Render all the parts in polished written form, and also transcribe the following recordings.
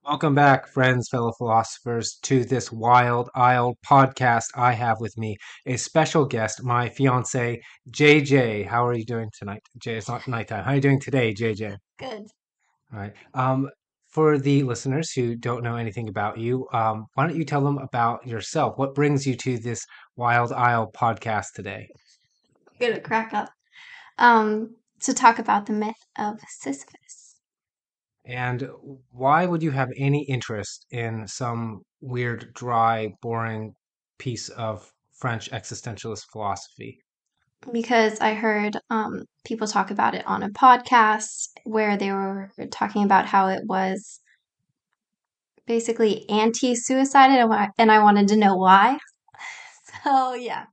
Welcome back, friends, fellow philosophers, to this Wild Isle podcast. I have with me a special guest, my fiance, JJ. How are you doing tonight? Jay, it's not nighttime. How are you doing today, JJ? Good. All right. For the listeners who don't know anything about you, why don't you tell them about yourself? What brings you to this Wild Isle podcast today? Gonna crack up. To talk about the myth of Sisyphus. And why would you have any interest in some weird, dry, boring piece of French existentialist philosophy? Because I heard people talk about it on a podcast where they were talking about how it was basically anti-suicide, and I wanted to know why. So yeah.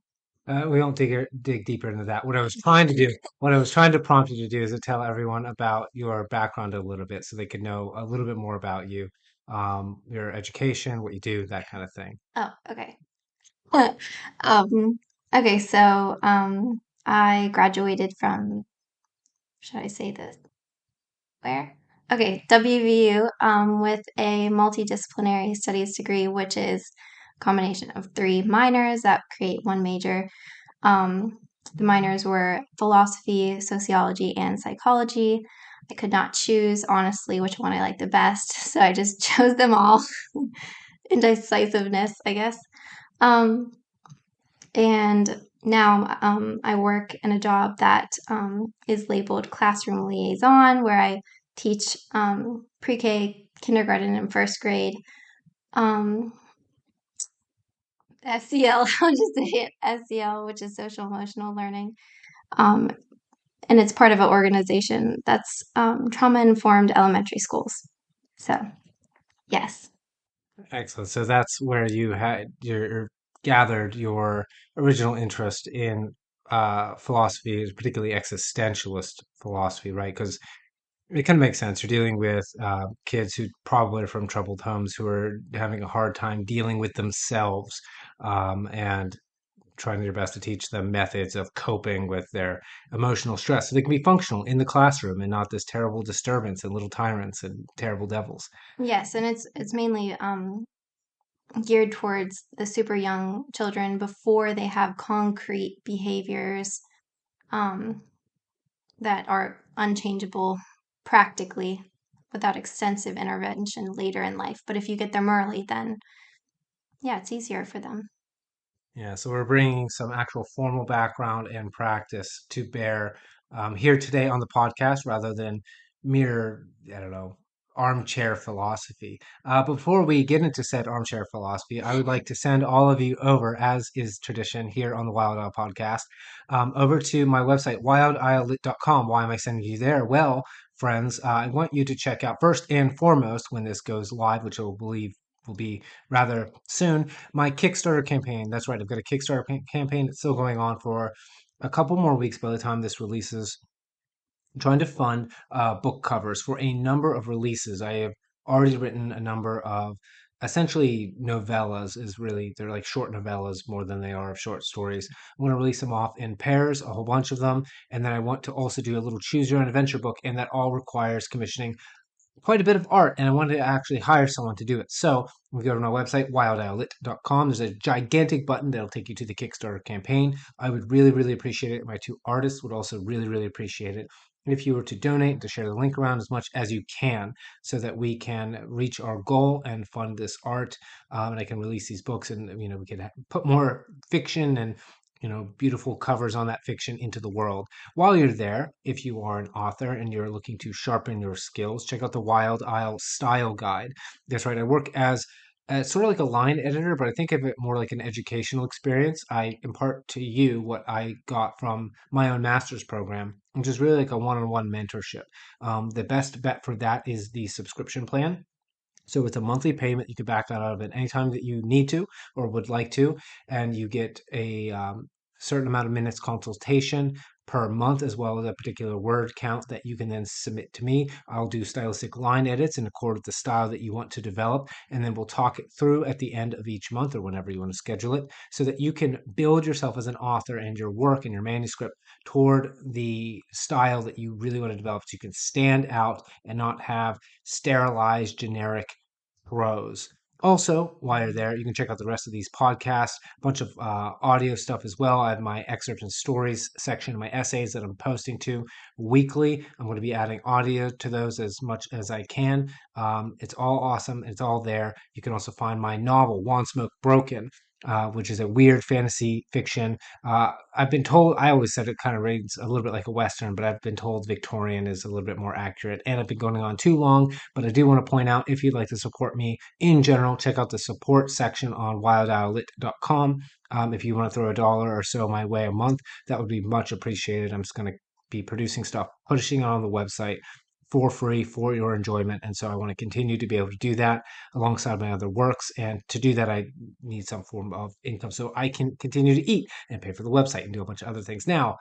We won't dig deeper into that. What I was trying to do, what I was trying to prompt you to do, is to tell everyone about your background a little bit, so they could know a little bit more about you, your education, what you do, that kind of thing. Oh, okay. um, okay, so I graduated from, should I say this? Where? Okay, WVU with a multidisciplinary studies degree, which is a combination of three minors that create one major. Um, the minors were philosophy, sociology, and psychology. I could not choose, honestly, which one I liked the best, so I just chose them all. Indecisiveness, I guess. Um, and now I work in a job that is labeled classroom liaison, where I teach pre K, kindergarten, and first grade. Um, SEL, I'll just say it, SEL, which is social emotional learning. Um, and it's part of an organization that's trauma informed elementary schools. So, yes. Excellent. So that's where you had your gathered your original interest in philosophy, particularly existentialist philosophy, right? Because it kind of makes sense. You're dealing with kids who probably are from troubled homes who are having a hard time dealing with themselves, and trying their best to teach them methods of coping with their emotional stress so they can be functional in the classroom and not this terrible disturbance and little tyrants and terrible devils. Yes, and it's mainly geared towards the super young children before they have concrete behaviors um, that are unchangeable practically without extensive intervention later in life. But if you get them early, then yeah, it's easier for them. Yeah, so we're bringing some actual formal background and practice to bear here today on the podcast rather than mere, I don't know, armchair philosophy. Before we get into said armchair philosophy, I would like to send all of you over, as is tradition here on the Wild Isle podcast, over to my website, wildilelit.com. Why am I sending you there? Well, friends, I want you to check out first and foremost when this goes live, which I will believe will be rather soon, my Kickstarter campaign. That's right. I've got a Kickstarter campaign that's still going on for a couple more weeks by the time this releases. I'm trying to fund book covers for a number of releases. I have already written a number of essentially novellas, is really, they're like short novellas more than they are of short stories. I'm going to release them off in pairs, a whole bunch of them. And then I want to also do a little choose your own adventure book. And that all requires commissioning quite a bit of art, and I wanted to actually hire someone to do it. So we go to my website, wildilelit.com. There's a gigantic button that'll take you to the Kickstarter campaign. I would really, really appreciate it. My two artists would also really, really appreciate it if you were to donate, to share the link around as much as you can, so that we can reach our goal and fund this art. And I can release these books, and we could put more fiction and beautiful covers on that fiction into the world. While you're there, if you are an author and you're looking to sharpen your skills, check out the Wild Isle Style Guide. That's right. I work as sort of like a line editor, but I think of it more like an educational experience. I impart to you what I got from my own master's program, which is really like a one-on-one mentorship. The best bet for that is the subscription plan. So it's a monthly payment. You can back that out of it anytime that you need to or would like to, and you get a certain amount of minutes consultation per month, as well as a particular word count that you can then submit to me. I'll do stylistic line edits in accord with the style that you want to develop, and then we'll talk it through at the end of each month or whenever you want to schedule it, so that you can build yourself as an author and your work and your manuscript toward the style that you really want to develop, so you can stand out and not have sterilized, generic prose. Also, while you're there, you can check out the rest of these podcasts, a bunch of audio stuff as well. I have my excerpts and stories section of my essays that I'm posting to weekly. I'm going to be adding audio to those as much as I can. It's all awesome. It's all there. You can also find my novel, Wand Smoke Broken, which is a weird fantasy fiction. I've been told, I always said it kind of reads a little bit like a Western, but I've been told Victorian is a little bit more accurate. And I've been going on too long, but I do want to point out, if you'd like to support me in general, check out the support section on wildowllit.com. If you want to throw $1 or so my way a month, that would be much appreciated. I'm just going to be producing stuff, pushing it on the website for free for your enjoyment. And so I want to continue to be able to do that alongside my other works. And to do that, I need some form of income so I can continue to eat and pay for the website and do a bunch of other things. Now,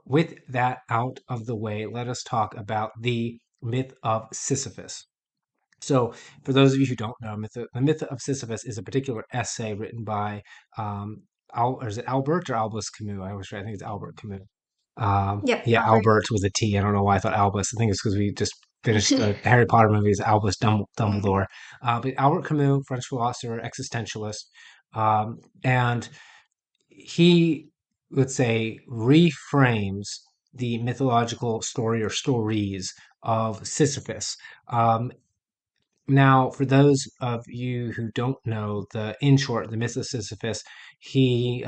with that out of the way, let us talk about the myth of Sisyphus. So, for those of you who don't know, the myth of Sisyphus is a particular essay written by, or is it Albert or Albus Camus? I always try, I think it's Albert Camus. Yep, Yeah, Albert. Albert with a T. I don't know why I thought Albus. I think it's because we just finished the Harry Potter movies, Albus Mhm. Dumbledore. But Albert Camus, French philosopher, existentialist, and he, let's say, reframes the mythological story or stories of Sisyphus. Um, Now, for those of you who don't know, in short, the myth of Sisyphus, he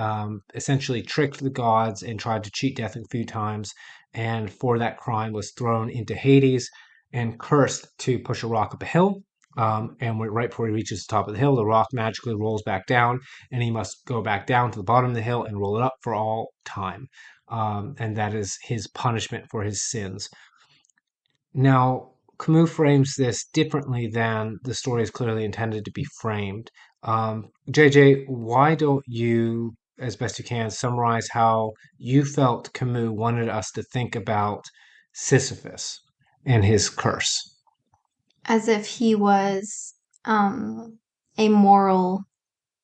essentially tricked the gods and tried to cheat death a few times, and for that crime was thrown into Hades and cursed to push a rock up a hill. Right before he reaches the top of the hill, the rock magically rolls back down, and he must go back down to the bottom of the hill and roll it up for all time. And that is his punishment for his sins. Now, Camus frames this differently than the story is clearly intended to be framed. JJ, why don't you, as best you can, summarize how you felt Camus wanted us to think about Sisyphus and his curse? As if he was a moral,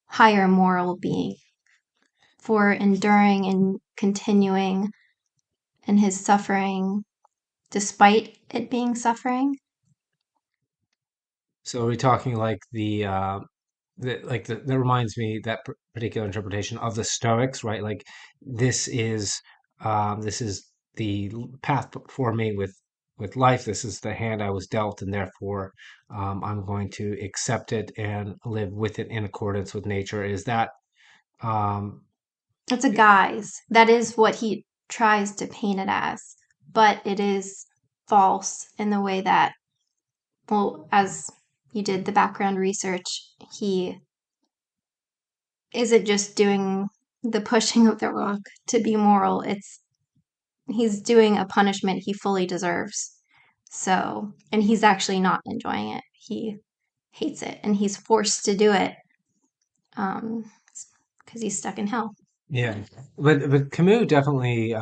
higher moral being for enduring and continuing in his suffering despite it being suffering. So, are we talking like that reminds me that particular interpretation of the Stoics, right? Like this is the path for me with life. This is the hand I was dealt, and therefore I'm going to accept it and live with it in accordance with nature. Is that um, It's a guise. That is what he tries to paint it as, but it is false in the way that, well, as you did the background research, he isn't just doing the pushing of the rock to be moral. It's he's doing a punishment he fully deserves. So, and he's actually not enjoying it. He hates it, and he's forced to do it um, because he's stuck in hell. yeah, but Camus definitely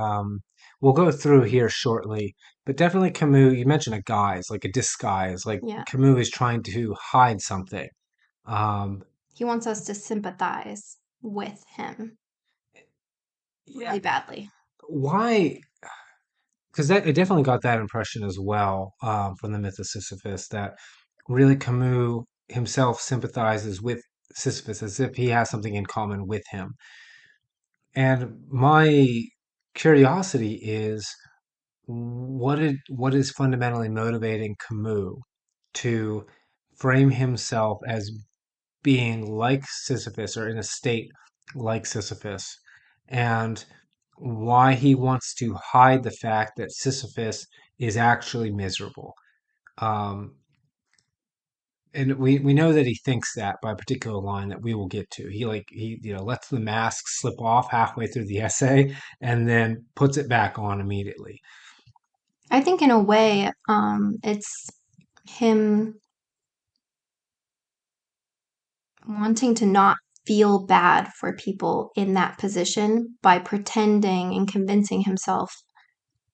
we'll go through here shortly, but definitely Camus. You mentioned a guise, like a disguise, like Yeah, Camus is trying to hide something. Um, he wants us to sympathize with him yeah, really badly. why? Because that I definitely got that impression as well from the myth of Sisyphus that really Camus himself sympathizes with Sisyphus as if he has something in common with him. And my curiosity is what is fundamentally motivating Camus to frame himself as being like Sisyphus or in a state like Sisyphus, and why he wants to hide the fact that Sisyphus is actually miserable. Um, and we know that he thinks that by a particular line that we will get to. He lets the mask slip off halfway through the essay and then puts it back on immediately. I think, in a way, it's him wanting to not feel bad for people in that position by pretending and convincing himself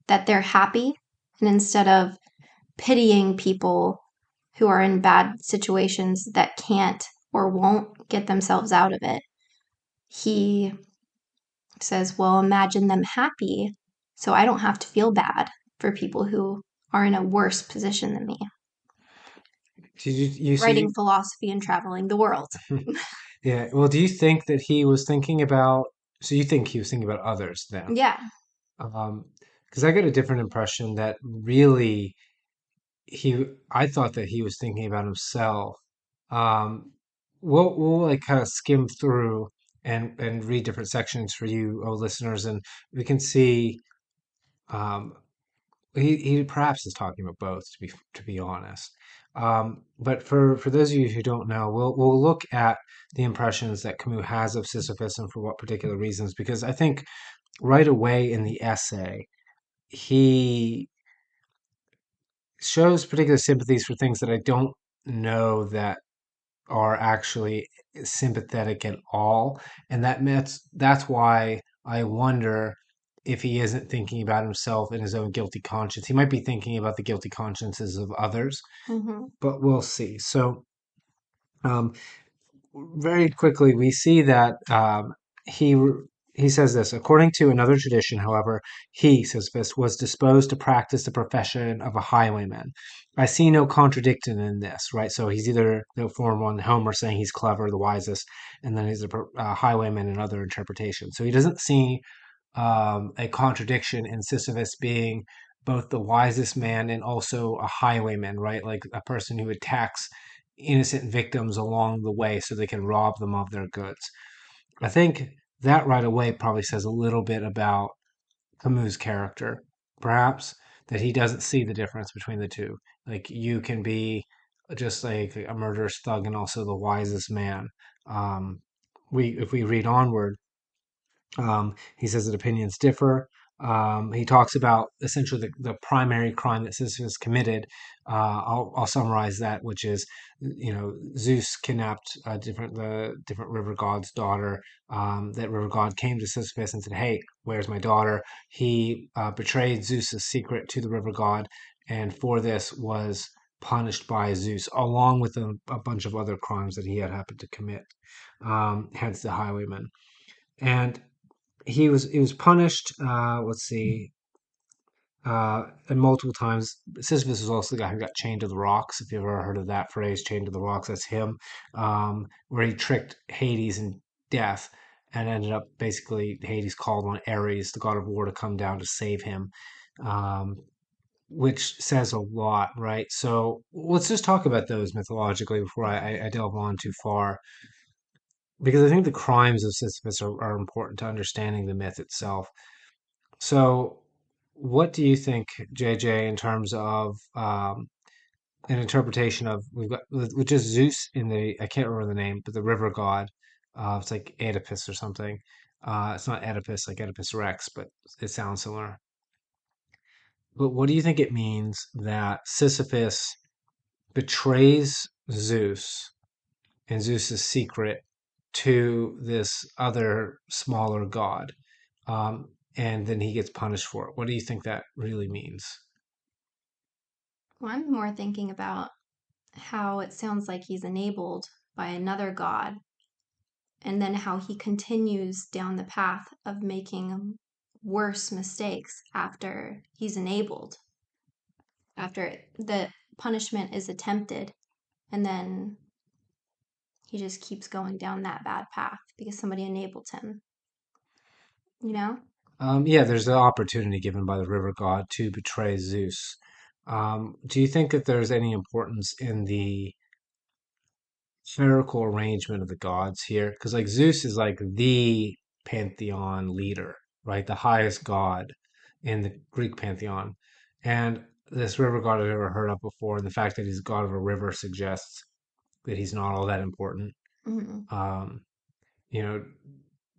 that they're happy, and instead of pitying people who are in bad situations that can't or won't get themselves out of it, he says, well, imagine them happy so I don't have to feel bad for people who are in a worse position than me. Did you writing see? philosophy and traveling the world. Yeah. Well, do you think that he was thinking about? So you think he was thinking about others then? Yeah. Um, because I get a different impression that really I thought that he was thinking about himself. Um, we'll like kind of skim through and read different sections for you, oh listeners, and we can see um, he perhaps is talking about both, to be honest. But for those of you who don't know, we'll look at the impressions that Camus has of Sisyphus and for what particular reasons, because I think right away in the essay he shows particular sympathies for things that I don't know that are actually sympathetic at all, and that's why I wonder if he isn't thinking about himself and his own guilty conscience. He might be thinking about the guilty consciences of others, Hmm. but we'll see. So, um, very quickly, we see that he he says this. According to another tradition, however, he, Sisyphus, was disposed to practice the profession of a highwayman. I see no contradiction in this, right? So he's either the form one Homer saying he's clever, the wisest, and then he's a highwayman in other interpretations. So he doesn't see a contradiction in Sisyphus being both the wisest man and also a highwayman, right? Like a person who attacks innocent victims along the way so they can rob them of their goods. I think that right away probably says a little bit about Camus' character, perhaps, that he doesn't see the difference between the two. Like you can be just like a murderous thug and also the wisest man. Um, if we read onward, he says that opinions differ. He talks about essentially the primary crime that Sisyphus committed. I'll summarize that, which is, Zeus kidnapped the different river god's daughter. That river god came to Sisyphus and said, "Hey, where's my daughter?" He betrayed Zeus's secret to the river god, and for this was punished by Zeus, along with a bunch of other crimes that he had happened to commit. Hence the highwayman. And he was punished. Let's see, and multiple times. Sisyphus was also the guy who got chained to the rocks. If you've ever heard of that phrase, "chained to the rocks," that's him. Where he tricked Hades and death, and ended up basically Hades called on Ares, the god of war, to come down to save him. Um, which says a lot, right? So let's just talk about those mythologically before I delve on too far, because I think the crimes of Sisyphus are important to understanding the myth itself. So, what do you think, JJ, in terms of an interpretation of we've got with just Zeus in the I can't remember the name, but the river god. It's like Oedipus or something. It's not Oedipus like Oedipus Rex, but it sounds similar. But what do you think it means that Sisyphus betrays Zeus and Zeus's secret to this other smaller god, and then he gets punished for it? What do you think that really means? Well, I'm more thinking about how it sounds like he's enabled by another god, and then how he continues down the path of making worse mistakes after he's enabled, after the punishment is attempted, and then he just keeps going down that bad path because somebody enabled him, you know? Yeah, there's the opportunity given by the river god to betray Zeus. Do you think that there's any importance in the spherical arrangement of the gods here? Because like Zeus is like the pantheon leader, right? The highest god in the Greek pantheon. And this river god I've never heard of before, and the fact that he's god of a river suggests that he's not all that important. Mm-hmm. Um, you know,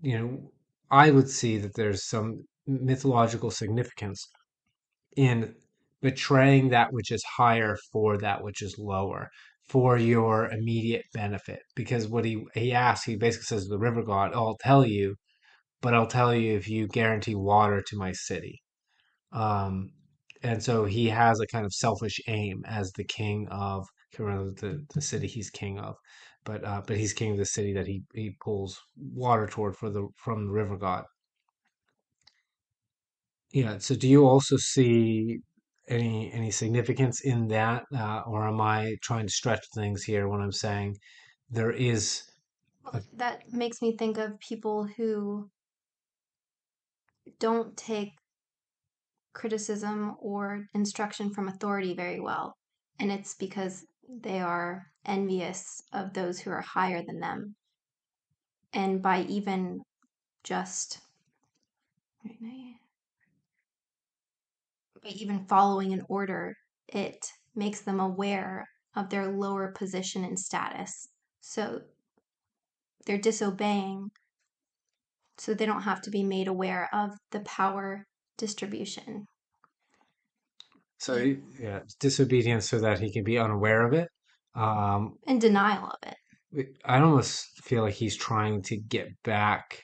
you know, I would see that there's some mythological significance in betraying that which is higher for that which is lower for your immediate benefit. Because what he asks, he basically says to the river god, "Oh, I'll tell you, but I'll tell you if you guarantee water to my city." Um, and so he has a kind of selfish aim as the king of, I can't remember the city he's king of, but he's king of the city that he pulls water toward from the river god. Yeah. So do you also see? any significance in that, or am I trying to stretch things here when I'm saying there is Well, a, that makes me think of people who don't take criticism or instruction from authority very well. And it's because they are envious of those who are higher than them. And by even just by even following an order, it makes them aware of their lower position and status. So they're disobeying so they don't have to be made aware of the power distribution. so Yeah. yeah, disobedience so that he can be unaware of it. Um, In denial of it. I almost feel like he's trying to get back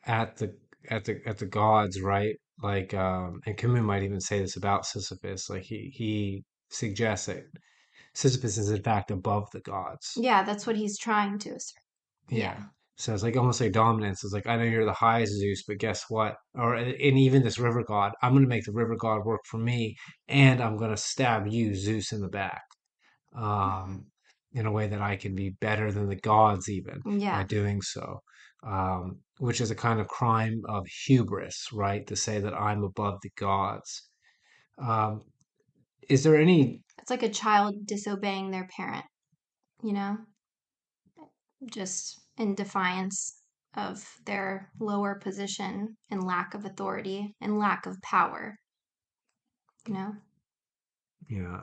at the gods, right? Like, and Camus might even say this about Sisyphus. Like he suggests that Sisyphus is in fact above the gods. Yeah, that's what he's trying to assert. Yeah. Yeah. So it's like almost like dominance. It's like I know you're the highest Zeus, but guess what? Or and even this river god, I'm gonna make the river god work for me, and I'm gonna stab you, Zeus, in the back. Um, in a way that I can be better than the gods even by Yeah. doing so. Which is a kind of crime of hubris, right? To say that I'm above the gods. Um, is there any It's like a child disobeying their parent, you know, just in defiance of their lower position and lack of authority and lack of power, you know?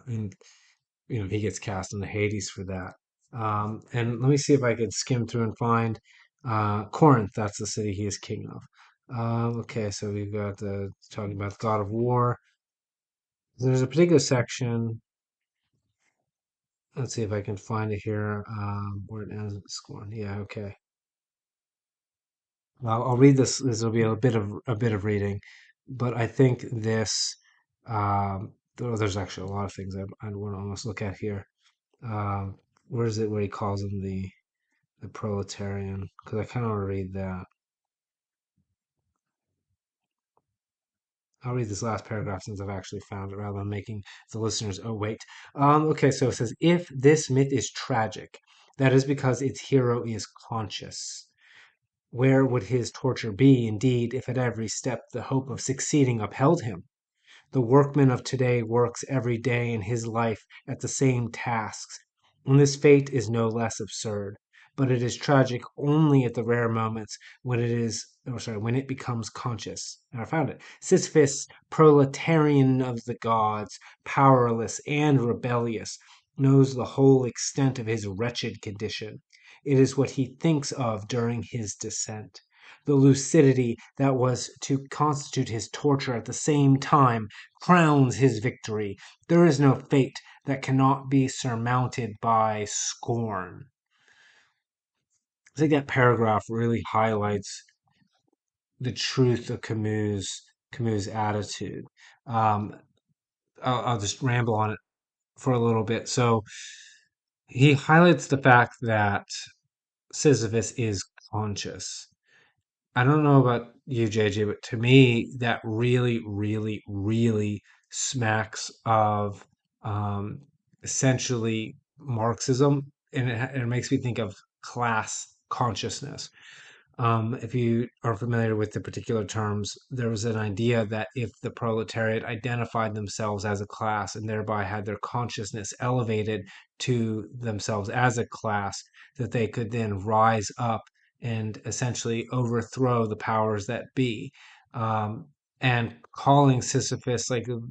and he gets cast into Hades for that. And let me see if I could skim through and find Corinth. That's the city he is king of. Okay, so we've got talking about the god of war. There's a particular section. Let's see if I can find it here. Where it ends with scorn. Yeah, okay. I'll read this. This will be a bit of reading, but I think this. There's actually a lot of things I'd want to almost look at here. Where is it where he calls him the proletarian? Because I kind of want to read that. I'll read this last paragraph since I've actually found it rather than making the listeners, oh, wait. Okay, so it says, if this myth is tragic, that is because its hero is conscious. Where would his torture be, indeed, if at every step the hope of succeeding upheld him? The workman of today works every day in his life at the same tasks, and this fate is no less absurd. But it is tragic only at the rare moments when it becomes conscious. And I found it. Sisyphus, proletarian of the gods, powerless and rebellious, knows the whole extent of his wretched condition. It is what he thinks of during his descent. The lucidity that was to constitute his torture at the same time crowns his victory. There is no fate that cannot be surmounted by scorn. I think that paragraph really highlights the truth of Camus' attitude. Um, I'll just ramble on it for a little bit. So he highlights the fact that Sisyphus is conscious. I don't know about you, JJ, but to me, that really, really, really smacks of um, essentially Marxism, and it makes me think of class consciousness. If you are familiar with the particular terms, there was an idea that if the proletariat identified themselves as a class and thereby had their consciousness elevated to themselves as a class, that they could then rise up and essentially overthrow the powers that be. Um, and calling Sisyphus like one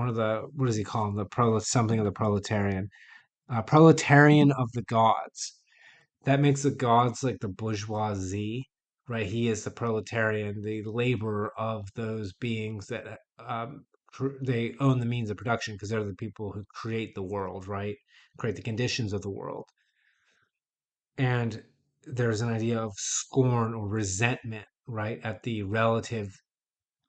of the, what does he call him, something of the proletarian, proletarian of the gods. That makes the gods like the bourgeoisie, right? He is the proletarian, the laborer of those beings that they own the means of production because they're the people who create the world, right? Create the conditions of the world. And there's an idea of scorn or resentment, right, at the relative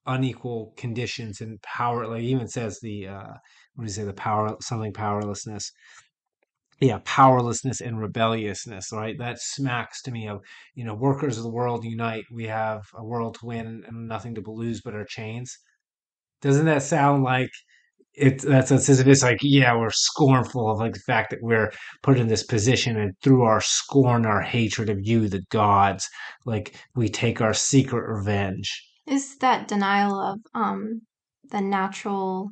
unequal conditions and power. Like he even says what do you say, the power, something powerlessness, yeah, powerlessness and rebelliousness, right? That smacks to me of, workers of the world unite. We have a world to win and nothing to lose but our chains. Doesn't that sound like that's what Sisyphus like? Yeah, we're scornful of like the fact that we're put in this position, and through our scorn, our hatred of you, the gods, like we take our secret revenge. Is that denial of the natural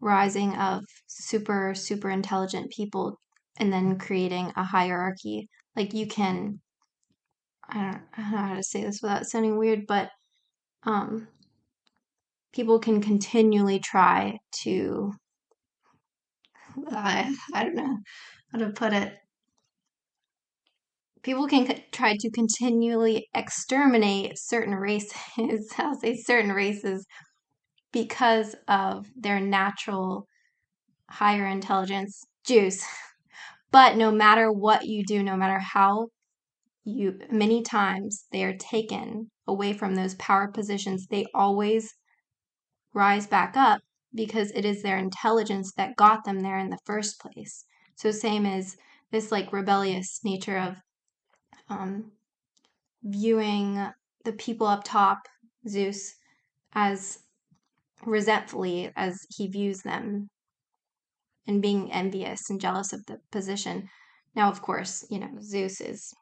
rising of super intelligent people and then creating a hierarchy? Like you can, I don't know how to say this without sounding weird, but um, people can continually try to, I don't know how to put it. People can try to continually exterminate certain races, I'll say certain races, because of their natural higher intelligence juice. But no matter what you do, no matter how you, many times they are taken away from those power positions, they always rise back up because it is their intelligence that got them there in the first place. So, same as this like rebellious nature of um, viewing the people up top, Zeus, as resentfully as he views them and being envious and jealous of the position. Now, of course, Zeus is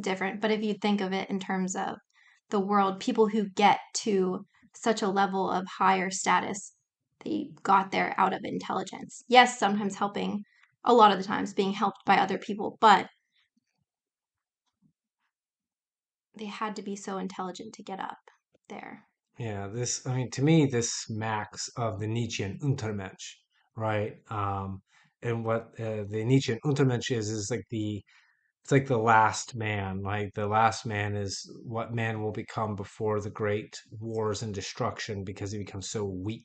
different, but if you think of it in terms of the world, people who get to such a level of higher status, they got there out of intelligence. Yes, sometimes helping, a lot of the times being helped by other people, but they had to be so intelligent to get up there. Yeah, I mean, to me, this smacks of the Nietzschean Untermensch, right? And what the Nietzschean Untermensch is like it's like the last man. Like the last man is what man will become before the great wars and destruction because he becomes so weak.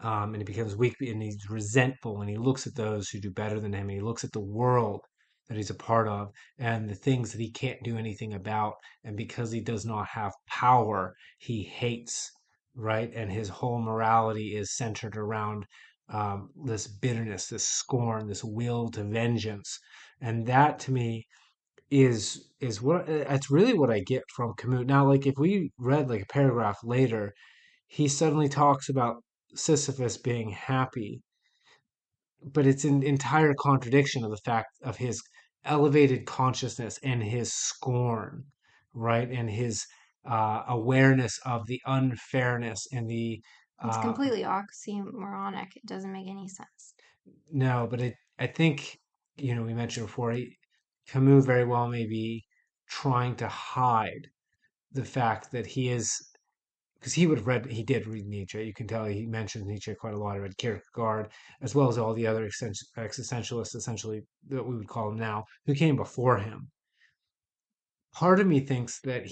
And he becomes weak and he's resentful and he looks at those who do better than him and he looks at the world that he's a part of and the things that he can't do anything about. And because he does not have power, he hates, right? And his whole morality is centered around this bitterness, this scorn, this will to vengeance. And that to me is what that's really what I get from Camus. Now, like if we read like a paragraph later, he suddenly talks about Sisyphus being happy, but it's an entire contradiction of the fact of his elevated consciousness and his scorn, right? And his awareness of the unfairness and the It's uh, completely oxymoronic. It doesn't make any sense. no, but I think, we mentioned before, Camus very well may be trying to hide the fact that he is because he did read Nietzsche. You can tell he mentions Nietzsche quite a lot. He read Kierkegaard, as well as all the other existentialists, essentially, that we would call them now, who came before him. Part of me thinks that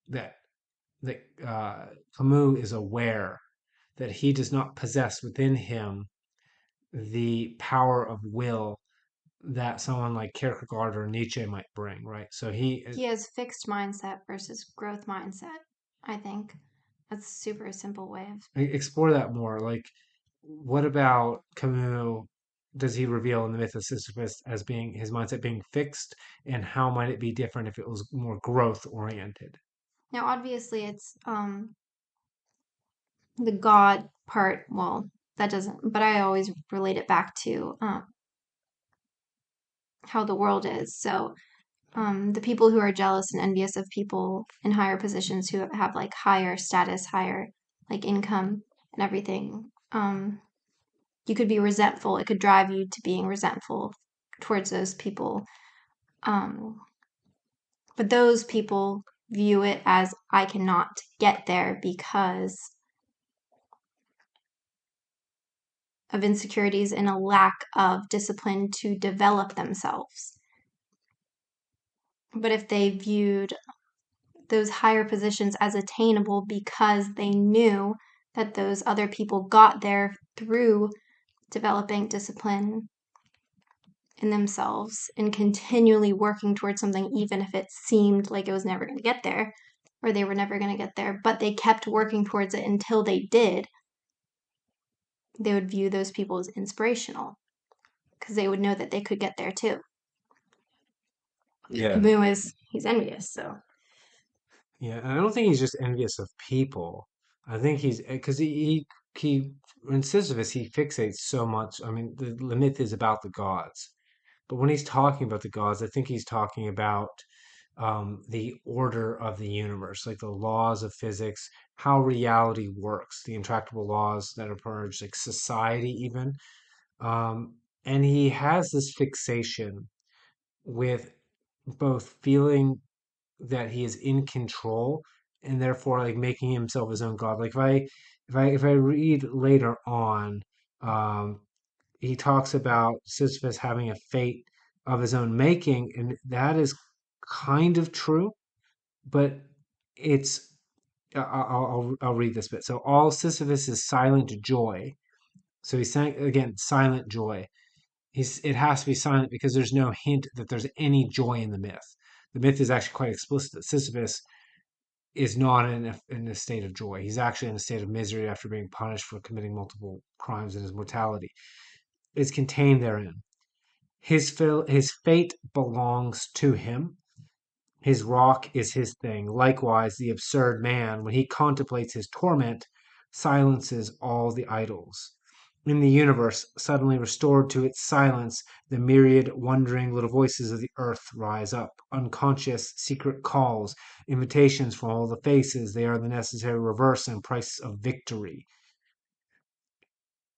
that Camus is aware that he does not possess within him the power of will that someone like Kierkegaard or Nietzsche might bring, right? So He has fixed mindset versus growth mindset, I think. That's a super simple way of. explore that more. Like, what about Camus? Does he reveal in the Myth of Sisyphus as being his mindset being fixed, and how might it be different if it was more growth oriented? Now, obviously, it's the God part. Well, that doesn't, but I always relate it back to how the world is. So, the people who are jealous and envious of people in higher positions who have like higher status, higher like income and everything, you could be resentful. It could drive you to being resentful towards those people. Um, but those people view it as I cannot get there because of insecurities and a lack of discipline to develop themselves. But if they viewed those higher positions as attainable because they knew that those other people got there through developing discipline in themselves and continually working towards something, even if it seemed like it was never going to get there or they were never going to get there, but they kept working towards it until they did, they would view those people as inspirational because they would know that they could get there too. Yeah. Camus is, he's envious, so. Yeah, and I don't think he's just envious of people. I think he's because he in Sisyphus he fixates so much. I mean, the myth is about the gods, but when he's talking about the gods, I think he's talking about the order of the universe, like the laws of physics, how reality works, the intractable laws that emerge, like society even. And he has this fixation with both feeling that he is in control and therefore like making himself his own god. Like if I read later on, um, he talks about Sisyphus having a fate of his own making, and that is kind of true, but it's I'll read this bit. So all Sisyphus is silent joy. So he's saying again, silent joy. It has to be silent because there's no hint that there's any joy in the myth. The myth is actually quite explicit that Sisyphus is not in a state of joy. He's actually in a state of misery after being punished for committing multiple crimes in his mortality. It's contained therein. His fate belongs to him. His rock is his thing. Likewise, the absurd man, when he contemplates his torment, silences all the idols. In the universe, suddenly restored to its silence, the myriad wondering little voices of the earth rise up, unconscious, secret calls, invitations from all the faces. They are the necessary reverse and price of victory.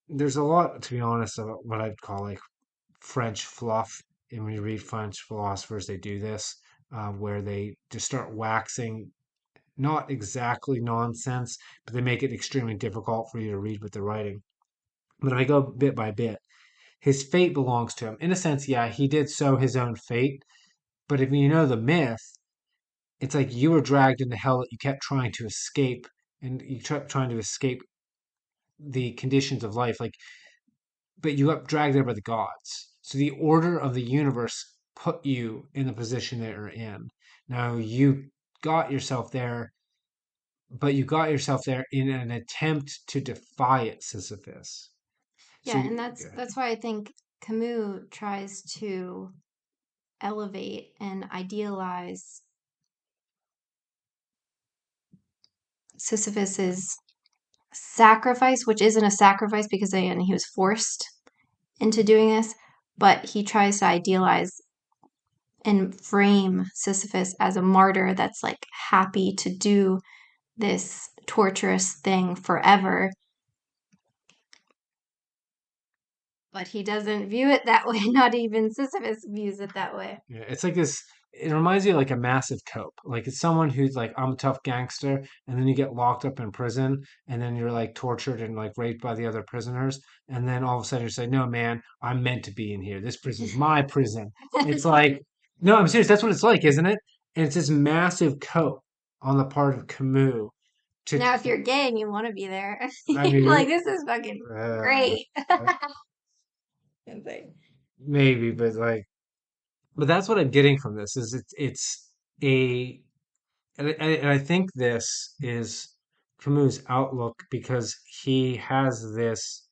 There's a lot, to be honest, of what I'd call like French fluff. And when you read French philosophers, they do this, where they just start waxing not exactly nonsense, but they make it extremely difficult for you to read what they're writing. But if I go bit by bit, his fate belongs to him. In a sense, yeah, he did sow his own fate. But if you know the myth, it's like you were dragged into hell that you kept trying to escape, and you kept trying to escape the conditions of life. Like, but you got dragged there by the gods. So the order of the universe put you in the position that you're in. Now you got yourself there, but you got yourself there in an attempt to defy it, Sisyphus. So Yeah, and that's why I think Camus tries to elevate and idealize Sisyphus's sacrifice, which isn't a sacrifice because again, he was forced into doing this, but he tries to idealize and frame Sisyphus as a martyr that's like happy to do this torturous thing forever, but he doesn't view it that way. Not even Sisyphus views it that way. yeah, it's like this. It reminds you of like a massive cope. Like it's someone who's like, I'm a tough gangster, and then you get locked up in prison, and then you're like tortured and like raped by the other prisoners, and then all of a sudden you say, no, man, I'm meant to be in here. This prison's my prison. It's like, no, I'm serious. That's what it's like, isn't it? And it's this massive cope on the part of Camus to, Now, if you're gay and you want to be there, I you're like, mean, this is fucking uh, great. Insane. maybe, but like, but that's what I'm getting from this is it's a and I think this is Camus' outlook because he has this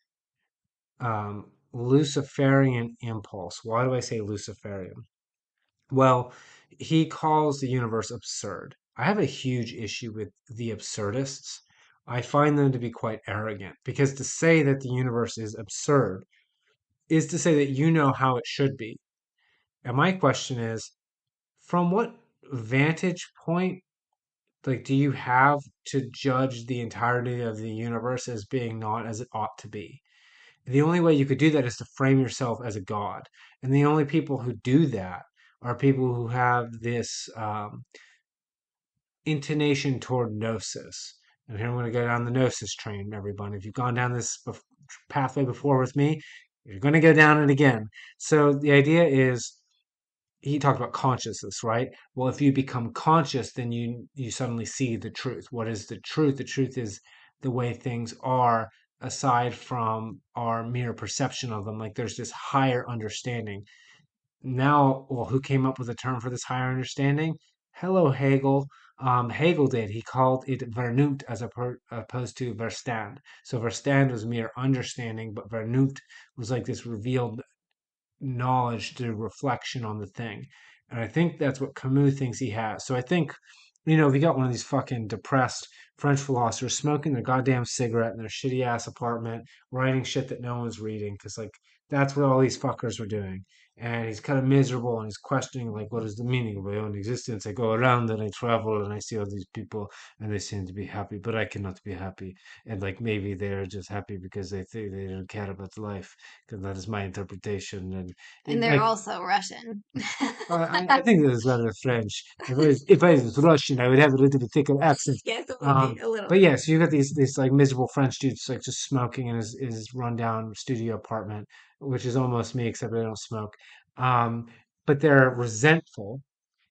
Luciferian impulse. Why do I say Luciferian? Well, he calls the universe absurd. I have a huge issue with the absurdists. I find them to be quite arrogant because to say that the universe is absurd is to say that you know how it should be. And my question is, from what vantage point like do you have to judge the entirety of the universe as being not as it ought to be? The only way you could do that is to frame yourself as a god. And the only people who do that are people who have this intonation toward gnosis. And here I'm going to go down the gnosis train, everyone. If you've gone down this pathway before with me, you're going to go down it again. So the idea is he talked about consciousness, right? Well, if you become conscious, then you suddenly see the truth. What is the truth? The truth is the way things are aside from our mere perception of them. Like there's this higher understanding. Now, well, who came up with a term for this higher understanding? Hello, Hegel. Hegel did. He called it Vernunft opposed to Verstand. So Verstand was mere understanding, but Vernunft was like this revealed knowledge through reflection on the thing. And I think that's what Camus thinks he has. So I think if you got one of these fucking depressed French philosophers smoking their goddamn cigarette in their shitty ass apartment, writing shit that no one's reading, because like that's what all these fuckers were doing. And he's kind of miserable and he's questioning like, what is the meaning of my own existence? I go around and I travel and I see all these people and they seem to be happy, but I cannot be happy. And like maybe they're just happy because they think they don't care about life, because that is my interpretation. And And they're like also Russian. I think it was rather French. If I was Russian, I would have a little bit thicker accent. Yes, it would be a little But bit. yeah, so you got these like miserable French dudes like just smoking in his rundown studio apartment, which is almost me except they don't smoke. Um, but they're resentful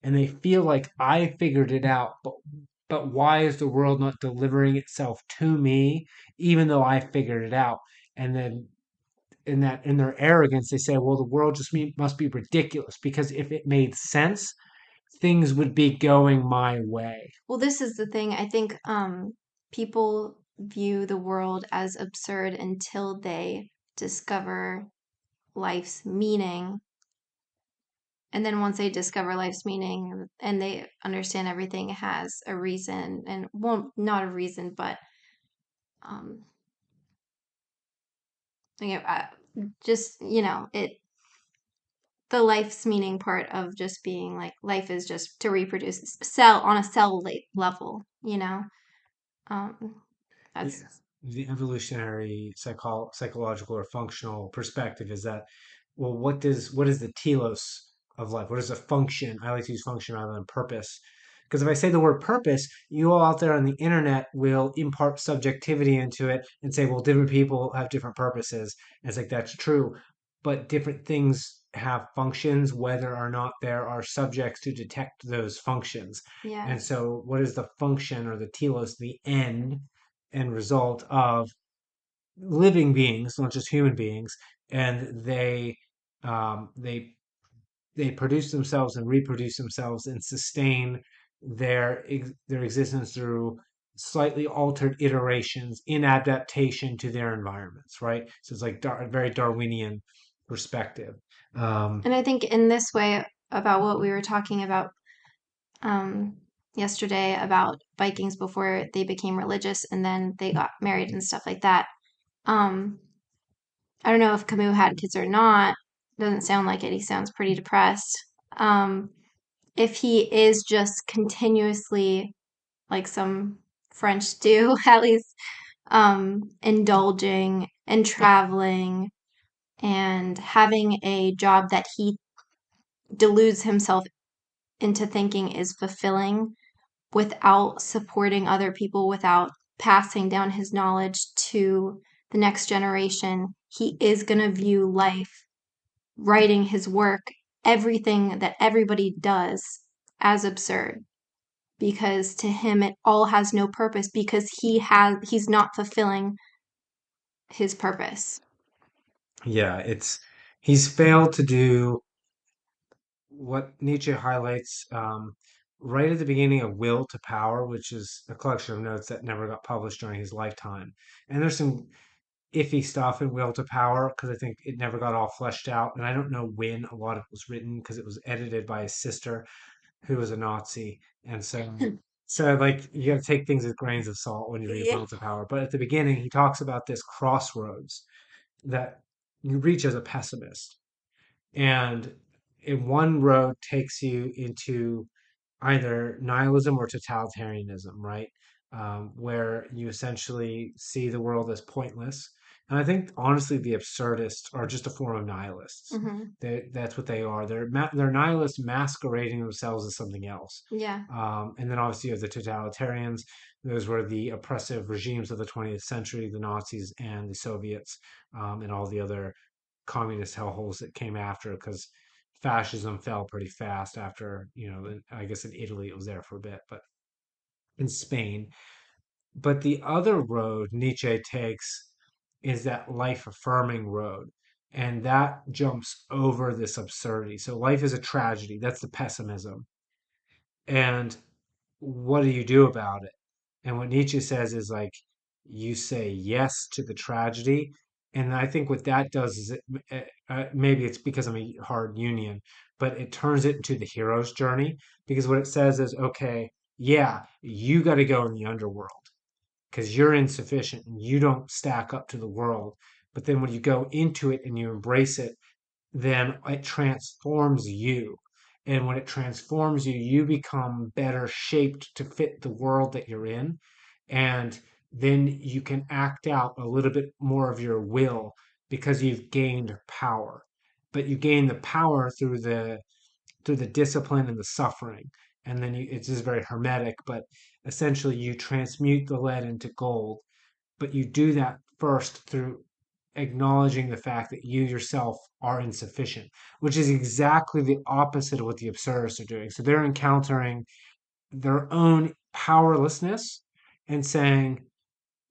and they feel like I figured it out, but why is the world not delivering itself to me, even though I figured it out? And then in their arrogance, they say, well, the world just must be ridiculous because if it made sense, things would be going my way. Well, this is the thing. I think people view the world as absurd until they discover life's meaning. And then once they discover life's meaning and they understand everything has a reason, and well, not a reason, but um, you know, just it the life's meaning part of just being like life is just to reproduce cell on a level, um, Yeah. that's The evolutionary psychological or functional perspective is that, well, what is the telos of life? What is a function? I like to use function rather than purpose. Because if I say the word purpose, you all out there on the internet will impart subjectivity into it and say, well, different people have different purposes. And it's like, that's true. But different things have functions, whether or not there are subjects to detect those functions. And yes. so, what is the function or the telos, the end result of living beings, not just human beings, and they they produce themselves and reproduce themselves and sustain their existence through slightly altered iterations in adaptation to their environments, right? So it's like a very Darwinian perspective. Um, And I think in this way, about what we were talking about um, yesterday about Vikings before they became religious and then they got married and stuff like that. Um, I don't know if Camus had kids or not. Doesn't sound like it. He sounds pretty depressed. Um, if he is just continuously, like some French do, at least, indulging and traveling and having a job that he deludes himself into thinking is fulfilling without supporting other people, without passing down his knowledge to the next generation, he is going to view life, writing his work, everything that everybody does as absurd because to him it all has no purpose because he's not fulfilling his purpose. yeah, it's he's failed to do what Nietzsche highlights right at the beginning of Will to Power, which is a collection of notes that never got published during his lifetime. And there's some iffy stuff in Will to Power because I think it never got all fleshed out. And I don't know when a lot of it was written because it was edited by his sister, who was a Nazi. And so like you got to take things with grains of salt when you read Yeah. Will to Power. But at the beginning, he talks about this crossroads that you reach as a pessimist and in one road takes you into either nihilism or totalitarianism, right? Where you essentially see the world as pointless. And I think honestly, the absurdists are just a form of nihilists. Hmm. That's what they are. They're nihilists masquerading themselves as something else. Yeah. And then obviously you have the totalitarians. Those were the oppressive regimes of the 20th century, the Nazis and the Soviets, and all the other communist hellholes that came after because fascism fell pretty fast after, I guess in Italy it was there for a bit, but in Spain. But the other road Nietzsche takes is that life affirming road. And that jumps over this absurdity. So life is a tragedy. That's the pessimism. And what do you do about it? And what Nietzsche says is like, you say yes to the tragedy. And I think what that does is maybe it's because I'm a hard union, but it turns it into the hero's journey. Because what it says is, okay, yeah, you got to go in the underworld because you're insufficient and you don't stack up to the world. But then when you go into it and you embrace it, then it transforms you. And when it transforms you, you become better shaped to fit the world that you're in. And then you can act out a little bit more of your will because you've gained power. But you gain the power through the discipline and the suffering. And then it's just very hermetic, but essentially you transmute the lead into gold. But you do that first through acknowledging the fact that you yourself are insufficient, which is exactly the opposite of what the absurdists are doing. So they're encountering their own powerlessness and saying,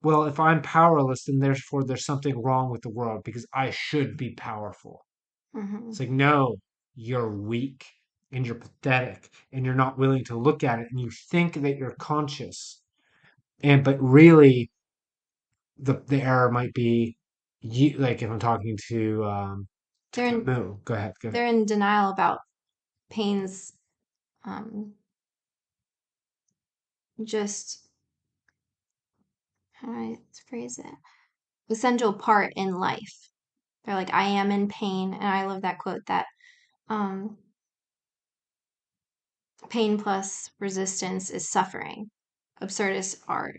well, if I'm powerless, then therefore there's something wrong with the world because I should be powerful. Hmm. It's like, no, you're weak and you're pathetic and you're not willing to look at it and you think that you're conscious. And but really the error might be you like if I'm talking to They're in Camus. Go ahead, go ahead. they're in denial about pain's um, just how do I phrase it? Essential part in life. They're like, I am in pain, and I love that quote that um, pain plus resistance is suffering. Absurdists are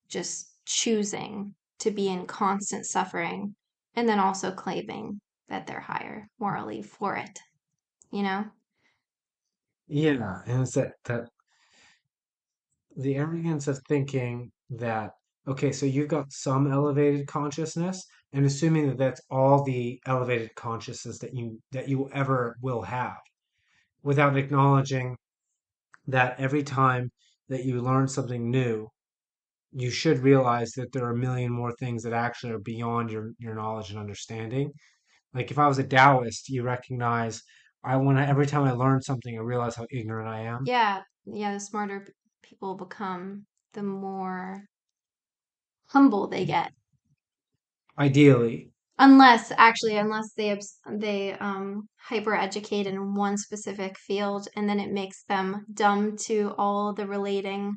just choosing to be in constant suffering and then also claiming that they're higher morally for it, you know? Yeah, and it's that the arrogance of thinking that okay, so you've got some elevated consciousness, and assuming that that's all the elevated consciousness that you ever will have, without acknowledging that every time that you learn something new, you should realize that there are a million more things that actually are beyond your knowledge and understanding. Like if I was a Taoist, you recognize every time I learn something, I realize how ignorant I am. Yeah, yeah, the smarter people become, the more humble they get. Ideally, Unless they hyper educate in one specific field, and then it makes them dumb to all the relating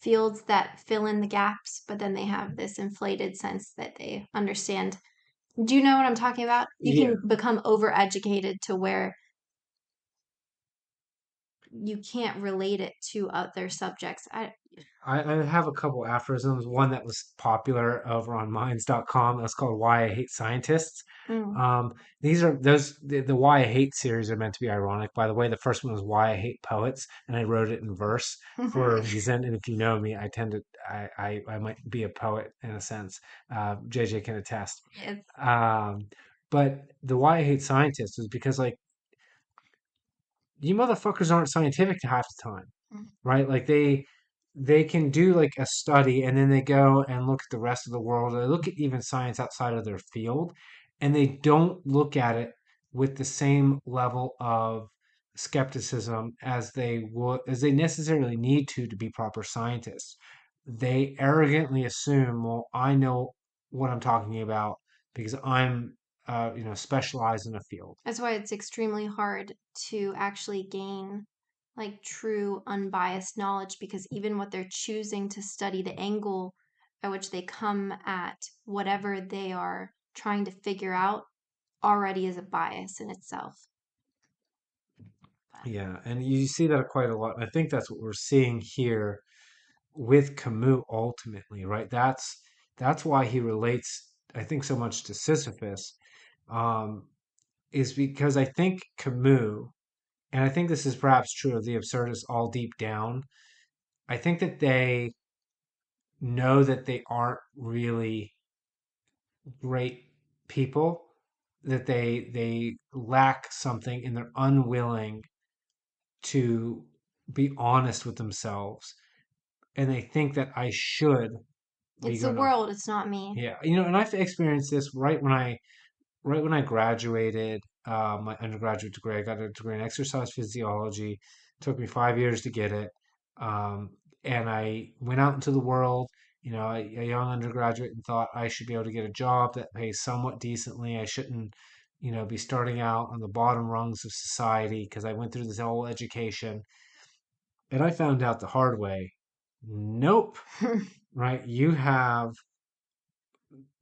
fields that fill in the gaps, but then they have this inflated sense that they understand. Do you know what I'm talking about? You yeah. can become overeducated to where you can't relate it to other subjects. I have a couple aphorisms. One that was popular over on minds.com. That's called Why I Hate Scientists. Mm. Um, these are those the Why I Hate series are meant to be ironic. By the way, the first one was Why I Hate Poets, and I wrote it in verse for a reason. And if you know me, I tend to I might be a poet in a sense. JJ can attest. Yes. Um, but the Why I Hate Scientists is because like you motherfuckers aren't scientific half the time, right? Like they can do like a study and then they go and look at the rest of the world. Or they look at even science outside of their field, and they don't look at it with the same level of skepticism as they necessarily need to be proper scientists. They arrogantly assume, well, I know what I'm talking about because I'm specialized in a field. That's why it's extremely hard to actually gain like true unbiased knowledge because even what they're choosing to study, the angle at which they come at whatever they are trying to figure out already is a bias in itself. But Yeah, and you see that quite a lot. I think that's what we're seeing here with Camus ultimately, right? That's why he relates, I think, so much to Sisyphus, um, is because I think Camus, and I think this is perhaps true of the absurdists all deep down. I think that they know that they aren't really great people, that they lack something, and they're unwilling to be honest with themselves, and they think that I should be it's the good enough. world, it's not me. Yeah, and I've experienced this right when I graduated my undergraduate degree. I got a degree in exercise physiology. Took me 5 years to get it, um, and I went out into the world. A young undergraduate, and thought I should be able to get a job that pays somewhat decently. I shouldn't, be starting out on the bottom rungs of society because I went through this whole education. And I found out the hard way. Nope. Right? You have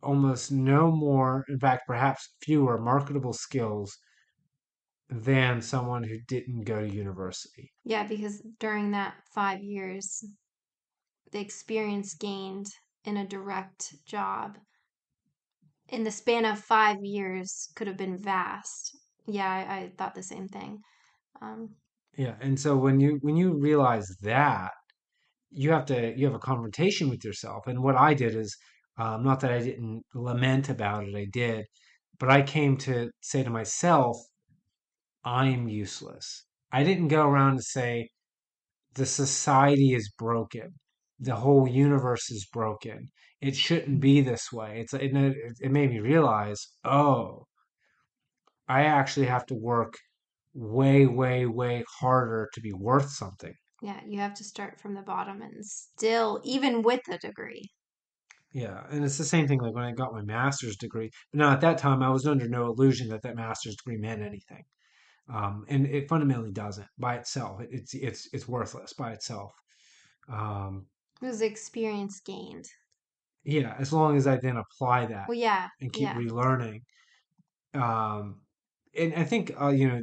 almost no more, in fact, perhaps fewer marketable skills than someone who didn't go to university. Yeah, because during that 5 years, the experience gained in a direct job in the span of 5 years could have been vast. Yeah, I thought the same thing. Um, Yeah. And so when you realize that, you have a confrontation with yourself. And what I did is, not that I didn't lament about it, I did, but I came to say to myself, I'm useless. I didn't go around and say, the society is broken. The whole universe is broken. It shouldn't be this way. It made me realize, oh, I actually have to work way, way, way harder to be worth something. yeah, you have to start from the bottom and still, even with a degree. Yeah, and it's the same thing like when I got my master's degree. But now at that time, I was under no illusion that that master's degree meant anything, and it fundamentally doesn't by itself. It's worthless by itself. Um, It was experience gained. yeah, as long as I then apply that Well, yeah, and keep yeah. relearning. Um, and I think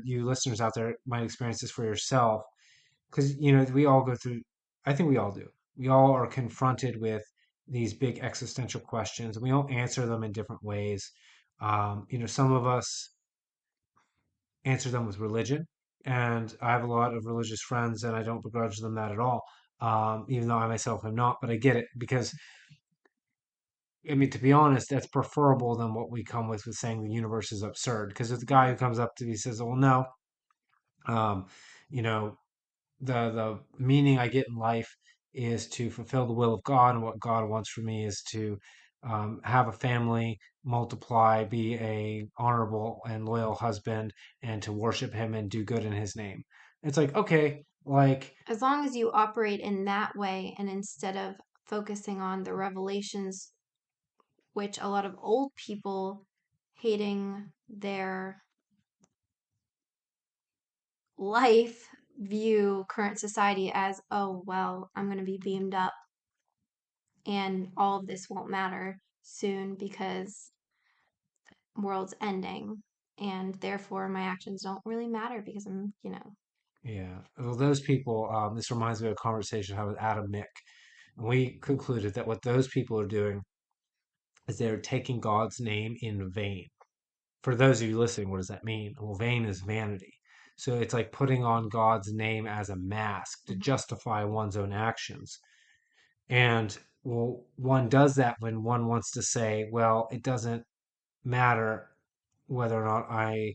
you listeners out there might experience this for yourself because we all go through. I think we all do. We all are confronted with these big existential questions, and we all answer them in different ways. Some of us answer them with religion, and I have a lot of religious friends, and I don't begrudge them that at all. Even though I myself am not, but I get it because I mean, to be honest, that's preferable than what we come with saying the universe is absurd. Because if the guy who comes up to me says, "Well, no, um, you know, the meaning I get in life is to fulfill the will of God, and what God wants for me is to have a family, multiply, be a honorable and loyal husband, and to worship Him and do good in His name." It's like, okay, like, As long as you operate in that way and instead of focusing on the revelations, which a lot of old people hating their life view current society as, oh, well, I'm going to be beamed up and all of this won't matter soon because world's ending and therefore my actions don't really matter because I'm. yeah. Well, those people. This reminds me of a conversation I had with Adam Mick, and we concluded that what those people are doing is they're taking God's name in vain. For those of you listening, what does that mean? Well, vain is vanity. So it's like putting on God's name as a mask to Mhm. justify one's own actions. And well, one does that when one wants to say, well, it doesn't matter whether or not I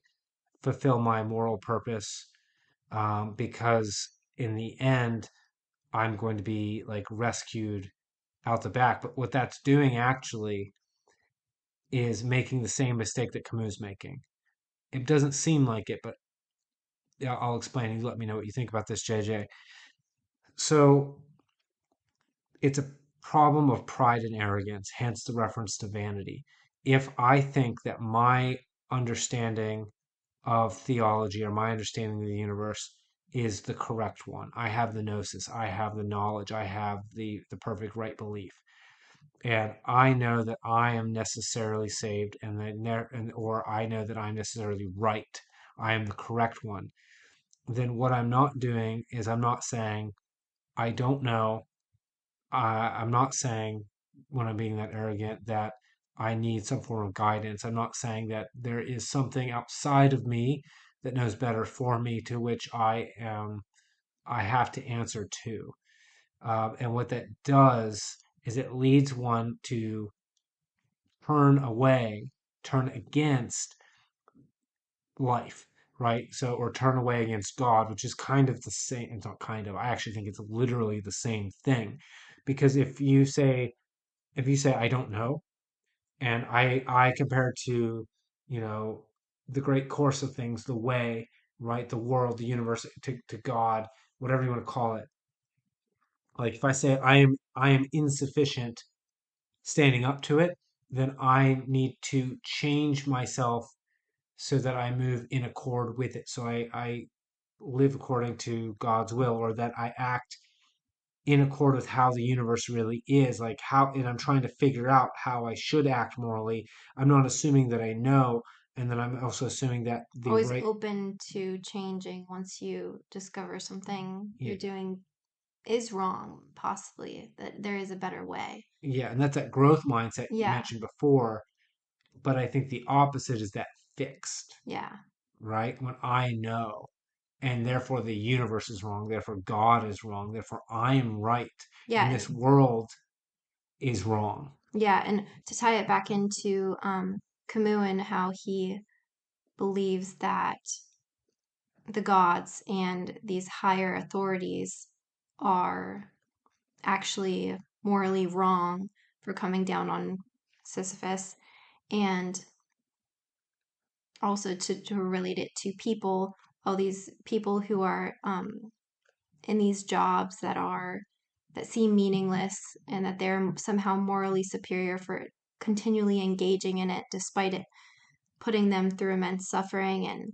fulfill my moral purpose, because in the end, I'm going to be like rescued out the back. But what that's doing actually is making the same mistake that Camus making. It doesn't seem like it, but yeah, I'll explain. You let me know what you think about this, JJ. So it's a problem of pride and arrogance, hence the reference to vanity. If I think that my understanding of theology or my understanding of the universe is the correct one, I have the gnosis, I have the knowledge, I have the perfect right belief, and I know that I am necessarily saved, or I know that I'm necessarily right, I am the correct one, then what I'm not doing is I'm not saying I don't know. I'm not saying when I'm being that arrogant that I need some form of guidance. I'm not saying that there is something outside of me that knows better for me to which I have to answer to. And what that does is it leads one to turn away, turn against life, right? So, or turn away against God, which is kind of the same. It's not kind of, I actually think it's literally the same thing. Because if you say, I don't know, and I compare it to, you know, the great course of things, the way, right? The world, the universe, to God, whatever you want to call it. Like if I say I am insufficient standing up to it, then I need to change myself so that I move in accord with it. So I live according to God's will, or that I act in accord with how the universe really is, like how, and I'm trying to figure out how I should act morally. I'm not assuming that I know, and then I'm also assuming that the Always right, open to changing once you discover something you're yeah, doing is wrong, possibly, that there is a better way. yeah, and that's that growth mindset you Yeah, mentioned before. But I think the opposite is that fixed, yeah, right? When I know, and therefore the universe is wrong, therefore God is wrong, therefore I am right, yeah, and this world is wrong. yeah. And to tie it back into Camus and how he believes that the gods and these higher authorities are actually morally wrong for coming down on Sisyphus, and also to relate it to people, all these people who are in these jobs that seem meaningless and that they're somehow morally superior for continually engaging in it despite it putting them through immense suffering and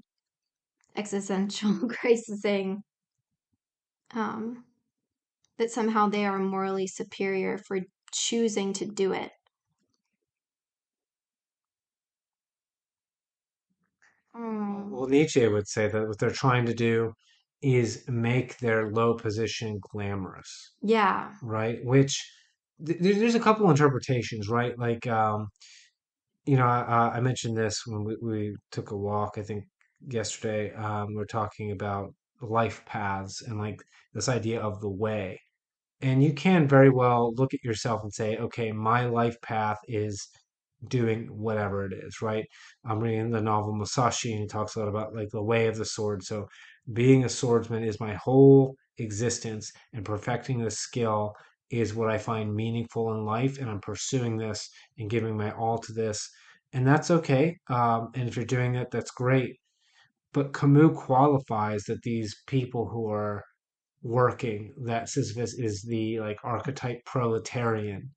existential crisising, um, that somehow they are morally superior for choosing to do it. Well, Mm, Nietzsche would say that what they're trying to do is make their low position glamorous, yeah, right? Which there's a couple interpretations, right? Like, I mentioned this when we took a walk, I think yesterday. We are talking about life paths and like this idea of the way. And you can very well look at yourself and say, okay, my life path is doing whatever it is, right? I'm reading the novel Musashi, and he talks a lot about like the way of the sword. So being a swordsman is my whole existence, and perfecting this skill is what I find meaningful in life. And I'm pursuing this and giving my all to this. And that's okay. And if you're doing it, that's great. But Camus qualifies that these people who are working, that Sisyphus is the like archetype proletarian.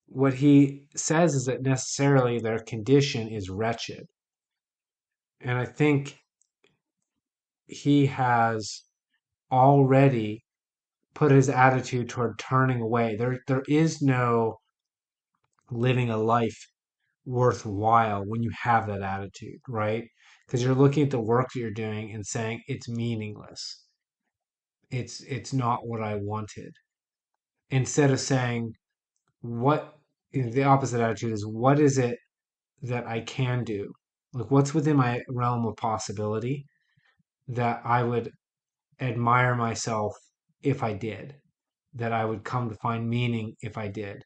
What he says is that necessarily their condition is wretched. And I think he has already put his attitude toward turning away. There is no living a life worthwhile when you have that attitude, right? Because you're looking at the work that you're doing and saying it's meaningless. It's not what I wanted. Instead of saying, what the opposite attitude is, what is it that I can do? Like, what's within my realm of possibility that I would admire myself if I did, that I would come to find meaning if I did.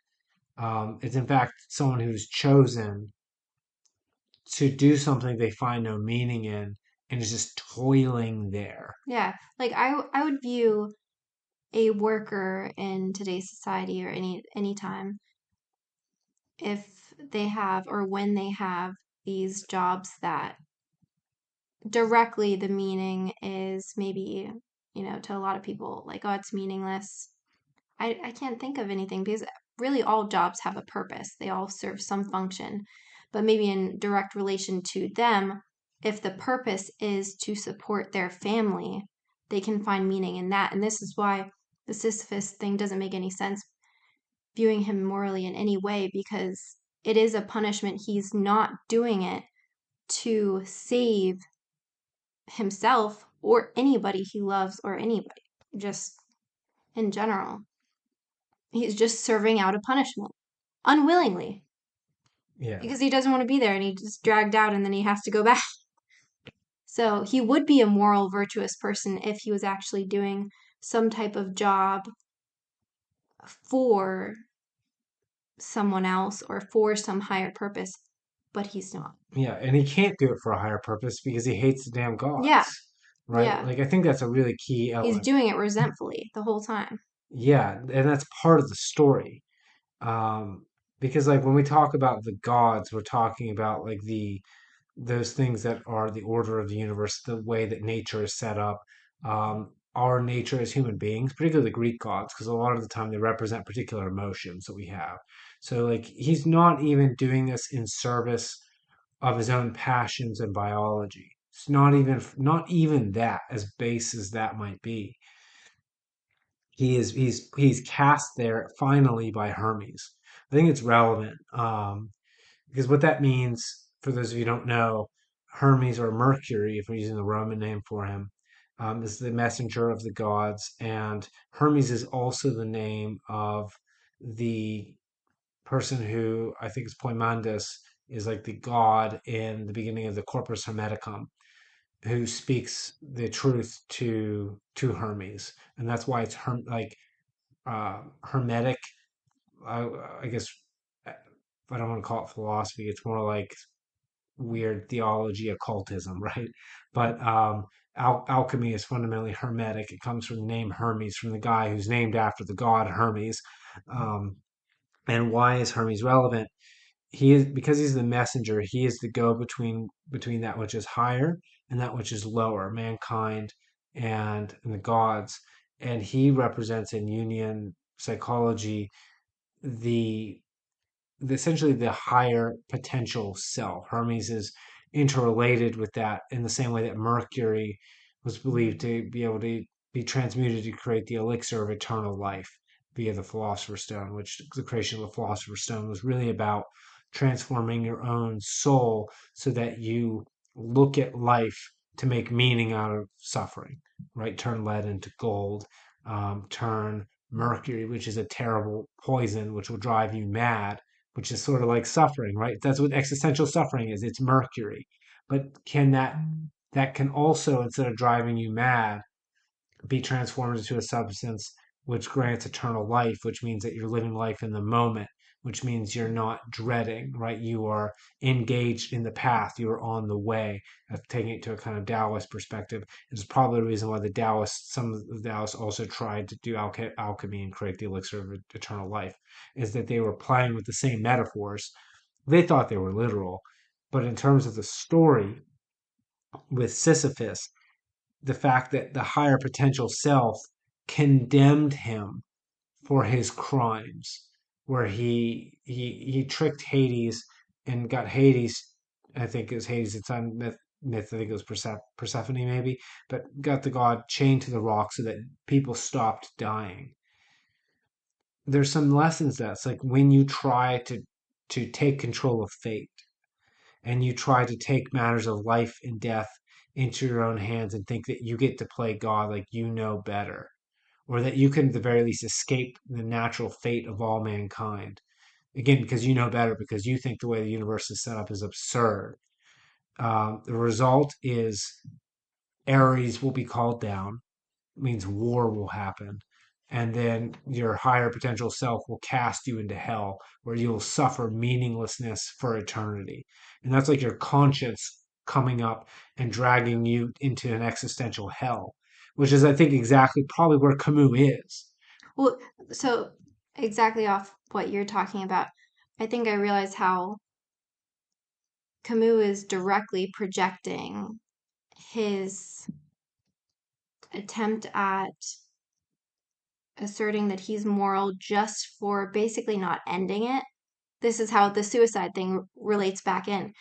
It's in fact someone who's chosen to do something they find no meaning in and is just toiling there. yeah. Like I would view a worker in today's society or any time if they have or when they have these jobs that directly the meaning is maybe, to a lot of people like, oh, it's meaningless. I can't think of anything because really all jobs have a purpose. They all serve some function. But maybe in direct relation to them, if the purpose is to support their family, they can find meaning in that. And this is why the Sisyphus thing doesn't make any sense, viewing him morally in any way, because it is a punishment. He's not doing it to save himself or anybody he loves or anybody, just in general. He's just serving out a punishment unwillingly Yeah. because he doesn't want to be there and he just dragged out and then he has to go back. So he would be a moral, virtuous person if he was actually doing some type of job for someone else or for some higher purpose, but he's not. Yeah. And he can't do it for a higher purpose because he hates the damn Yeah, gods, right? yeah. Like, I think that's a really key He's element. doing it resentfully the whole time. Yeah. And that's part of the story. Um, because like when we talk about the gods, we're talking about like those things that are the order of the universe, the way that nature is set up, our nature as human beings, particularly the Greek gods, because a lot of the time they represent particular emotions that we have. So like he's not even doing this in service of his own passions and biology. It's not even that, as base as that might be. He's cast there finally by Hermes. I think it's relevant because what that means, for those of you who don't know, Hermes or Mercury, if we're using the Roman name for him, is the messenger of the gods, and Hermes is also the name of the person who I think is Poimandus, is like the god in the beginning of the Corpus Hermeticum, who speaks the truth to Hermes, and that's why it's hermetic. I, I guess I don't want to call it philosophy. It's more like weird theology, occultism, right? But alchemy is fundamentally hermetic. It comes from the name Hermes, from the guy who's named after the god Hermes. Um, and why is Hermes relevant? He is because he's the messenger. He is the go between that which is higher and that which is lower, mankind and the gods. And he represents in Jungian psychology the essentially the higher potential self. Hermes is interrelated with that in the same way that Mercury was believed to be able to be transmuted to create the elixir of eternal life via the Philosopher's Stone, which the creation of the Philosopher's Stone was really about transforming your own soul so that you look at life to make meaning out of suffering, right? Turn lead into gold, turn mercury, which is a terrible poison, which will drive you mad, which is sort of like suffering, right? That's what existential suffering is. It's mercury. But that can also, instead of driving you mad, be transformed into a substance which grants eternal life, which means that you're living life in the moment, which means you're not dreading, right? You are engaged in the path, you are on the way. Taking it to a kind of Taoist perspective, it's probably the reason why some of the Taoists also tried to do alchemy and create the elixir of eternal life, is that they were playing with the same metaphors. They thought they were literal, but in terms of the story with Sisyphus, the fact that the higher potential self condemned him for his crimes, where he tricked Hades and got Hades. I think it was Hades. It's on myth. I think it was Persephone maybe, but got the god chained to the rock so that people stopped dying. There's some lessons that's like when you try to take control of fate and you try to take matters of life and death into your own hands and think that you get to play God like you know better, or that you can at the very least escape the natural fate of all mankind. Again, because you know better, because you think the way the universe is set up is absurd. The result is Ares will be called down, means war will happen. And then your higher potential self will cast you into hell where you'll suffer meaninglessness for eternity. And that's like your conscience coming up and dragging you into an existential hell, which is, I think, exactly probably where Camus is. Well, so exactly off what you're talking about, I think I realize how Camus is directly projecting his attempt at asserting that he's moral just for basically not ending it. This is how the suicide thing relates back in.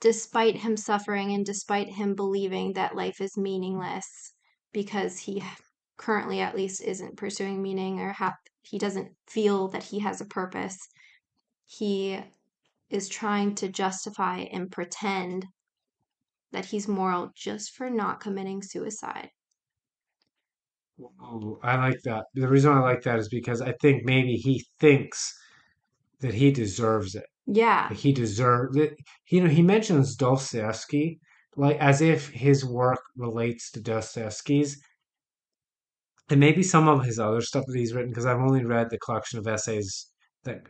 Despite him suffering and despite him believing that life is meaningless because he currently at least isn't pursuing meaning or he doesn't feel that he has a purpose, he is trying to justify and pretend that he's moral just for not committing suicide. Ooh, I like that. The reason I like that is because I think maybe he thinks that he deserves it. Yeah. Like he deserved it. He mentions Dostoevsky, like as if his work relates to Dostoevsky's, and maybe some of his other stuff that he's written, because I've only read the collection of essays that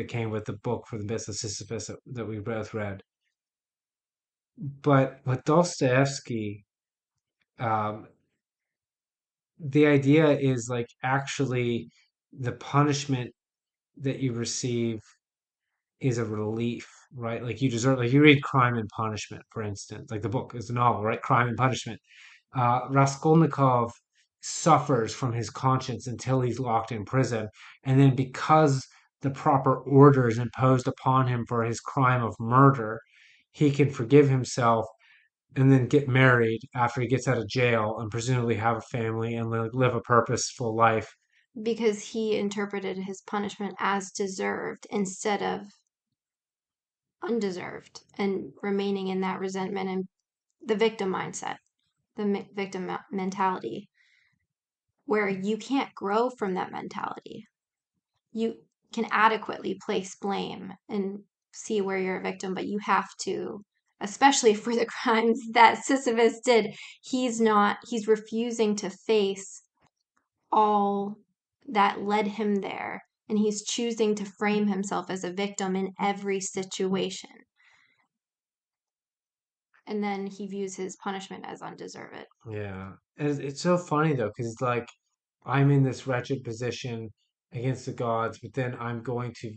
came with the book for the Myth of Sisyphus that we both read. But with Dostoevsky, um, the idea is like actually the punishment that you receive is a relief, right? Like you deserve, like you read Crime and Punishment, for instance, like the book is a novel, right? Crime and Punishment. Raskolnikov suffers from his conscience until he's locked in prison. And then because the proper order is imposed upon him for his crime of murder, he can forgive himself and then get married after he gets out of jail and presumably have a family and live a purposeful life. because he interpreted his punishment as deserved instead of undeserved and remaining in that resentment and the victim mindset, the victim mentality, where you can't grow from that mentality. You can adequately place blame and see where you're a victim, but you have to, especially for the crimes that Sisyphus did, he's refusing to face all that led him there. And he's choosing to frame himself as a victim in every situation. And then he views his punishment as undeserved. Yeah. And it's so funny though, because it's like I'm in this wretched position against the gods, but then I'm going to,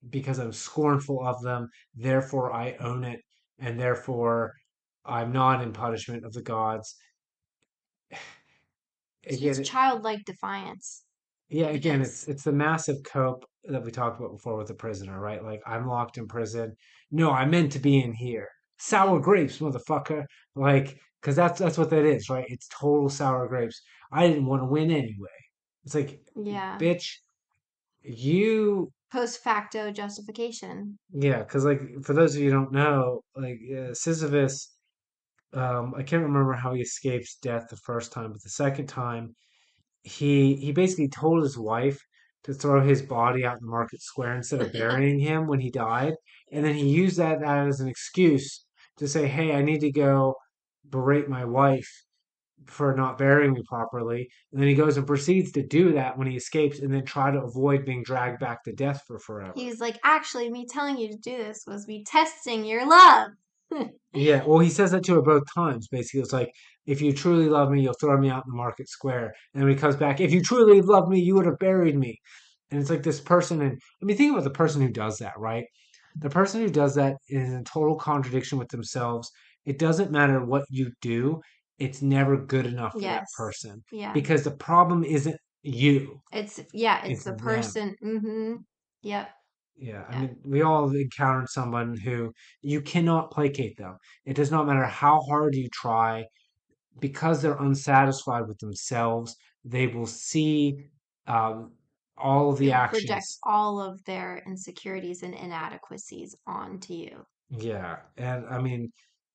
because I'm scornful of them, therefore I own it, and therefore I'm not in punishment of the gods. It's Again, childlike defiance. yeah, It again, is. it's the massive cope that we talked about before with the prisoner, right? Like I'm locked in prison. No, I meant to be in here. Sour Yep. grapes, motherfucker. Like, because that's what that is, right? It's total sour grapes. I didn't want to win anyway. It's like, Yeah. bitch, you, Post facto justification. yeah. Because like for those of you who don't know, like Sisyphus, I can't remember how he escapes death the first time, but the second time he basically told his wife to throw his body out in the market square instead of Yeah. burying him when he died, and then he used that as an excuse to say, "Hey, I need to go berate my wife for not burying me properly." And then he goes and proceeds to do that when he escapes, and then try to avoid being dragged back to death for forever. He's like, actually, me telling you to do this was me testing your love. Yeah, well, he says that to her both times. Basically, it's like, if you truly love me, you'll throw me out in the market square. And when he comes back, if you truly love me, you would have buried me. And it's like this person, and I mean, think about the person who does that, right? The person who does that is in total contradiction with themselves. It doesn't matter what you do, it's never good enough for that Yes. person Yeah. because the problem isn't you, It's it's the them. person. Mm-hmm. Yep. Yeah, I Yeah. mean, we all encountered someone who you cannot placate them. It does not matter how hard you try, because they're unsatisfied with themselves, they will see um, all of They the will project actions. all of their insecurities and inadequacies onto you. Yeah, and I mean,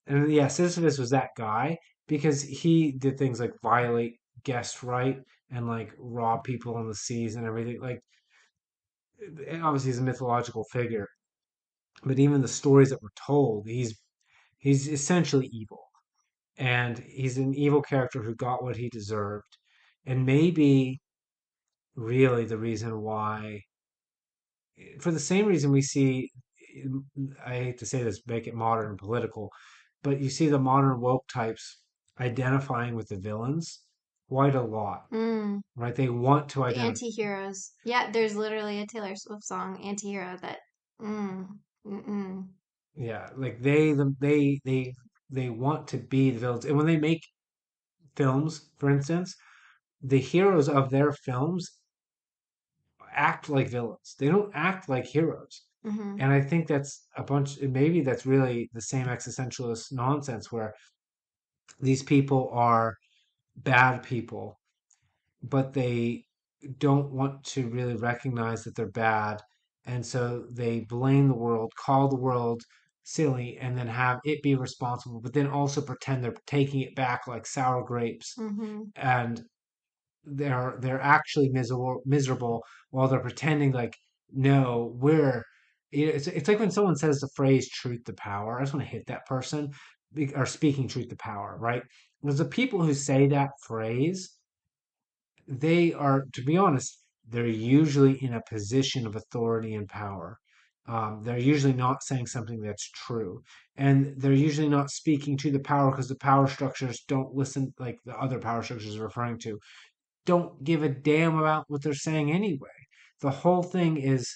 and yeah, Sisyphus was that guy because he did things like violate guest right and like rob people on the seas and everything. Like, and obviously, he's a mythological figure, but even the stories that were told, he's essentially evil, and he's an evil character who got what he deserved, and maybe really the reason why, for the same reason we see, I hate to say this, make it modern and political, but you see the modern woke types identifying with the villains quite a lot, Mm. right? They want to The identify. anti-heroes. Yeah, there's literally a Taylor Swift song, Anti-Hero, that mm-mm. Yeah, like they want to be the villains, and when they make films, for instance, the heroes of their films act like villains. They don't act like heroes. Mm-hmm. And I think that's a bunch, maybe that's really the same existentialist nonsense where these people are bad people, but they don't want to really recognize that they're bad. And so they blame the world, call the world silly, and then have it be responsible, but then also pretend they're taking it back like sour grapes. Mm-hmm. And they're actually miserable while they're pretending like, no, we're, it's like when someone says the phrase truth to power. I just want to hit that person, or speaking truth to power, right? Because the people who say that phrase, they are, to be honest, they're usually in a position of authority and power. They're usually not saying something that's true, and they're usually not speaking to the power because the power structures don't listen, like the other power structures are referring to, don't give a damn about what they're saying anyway. The whole thing is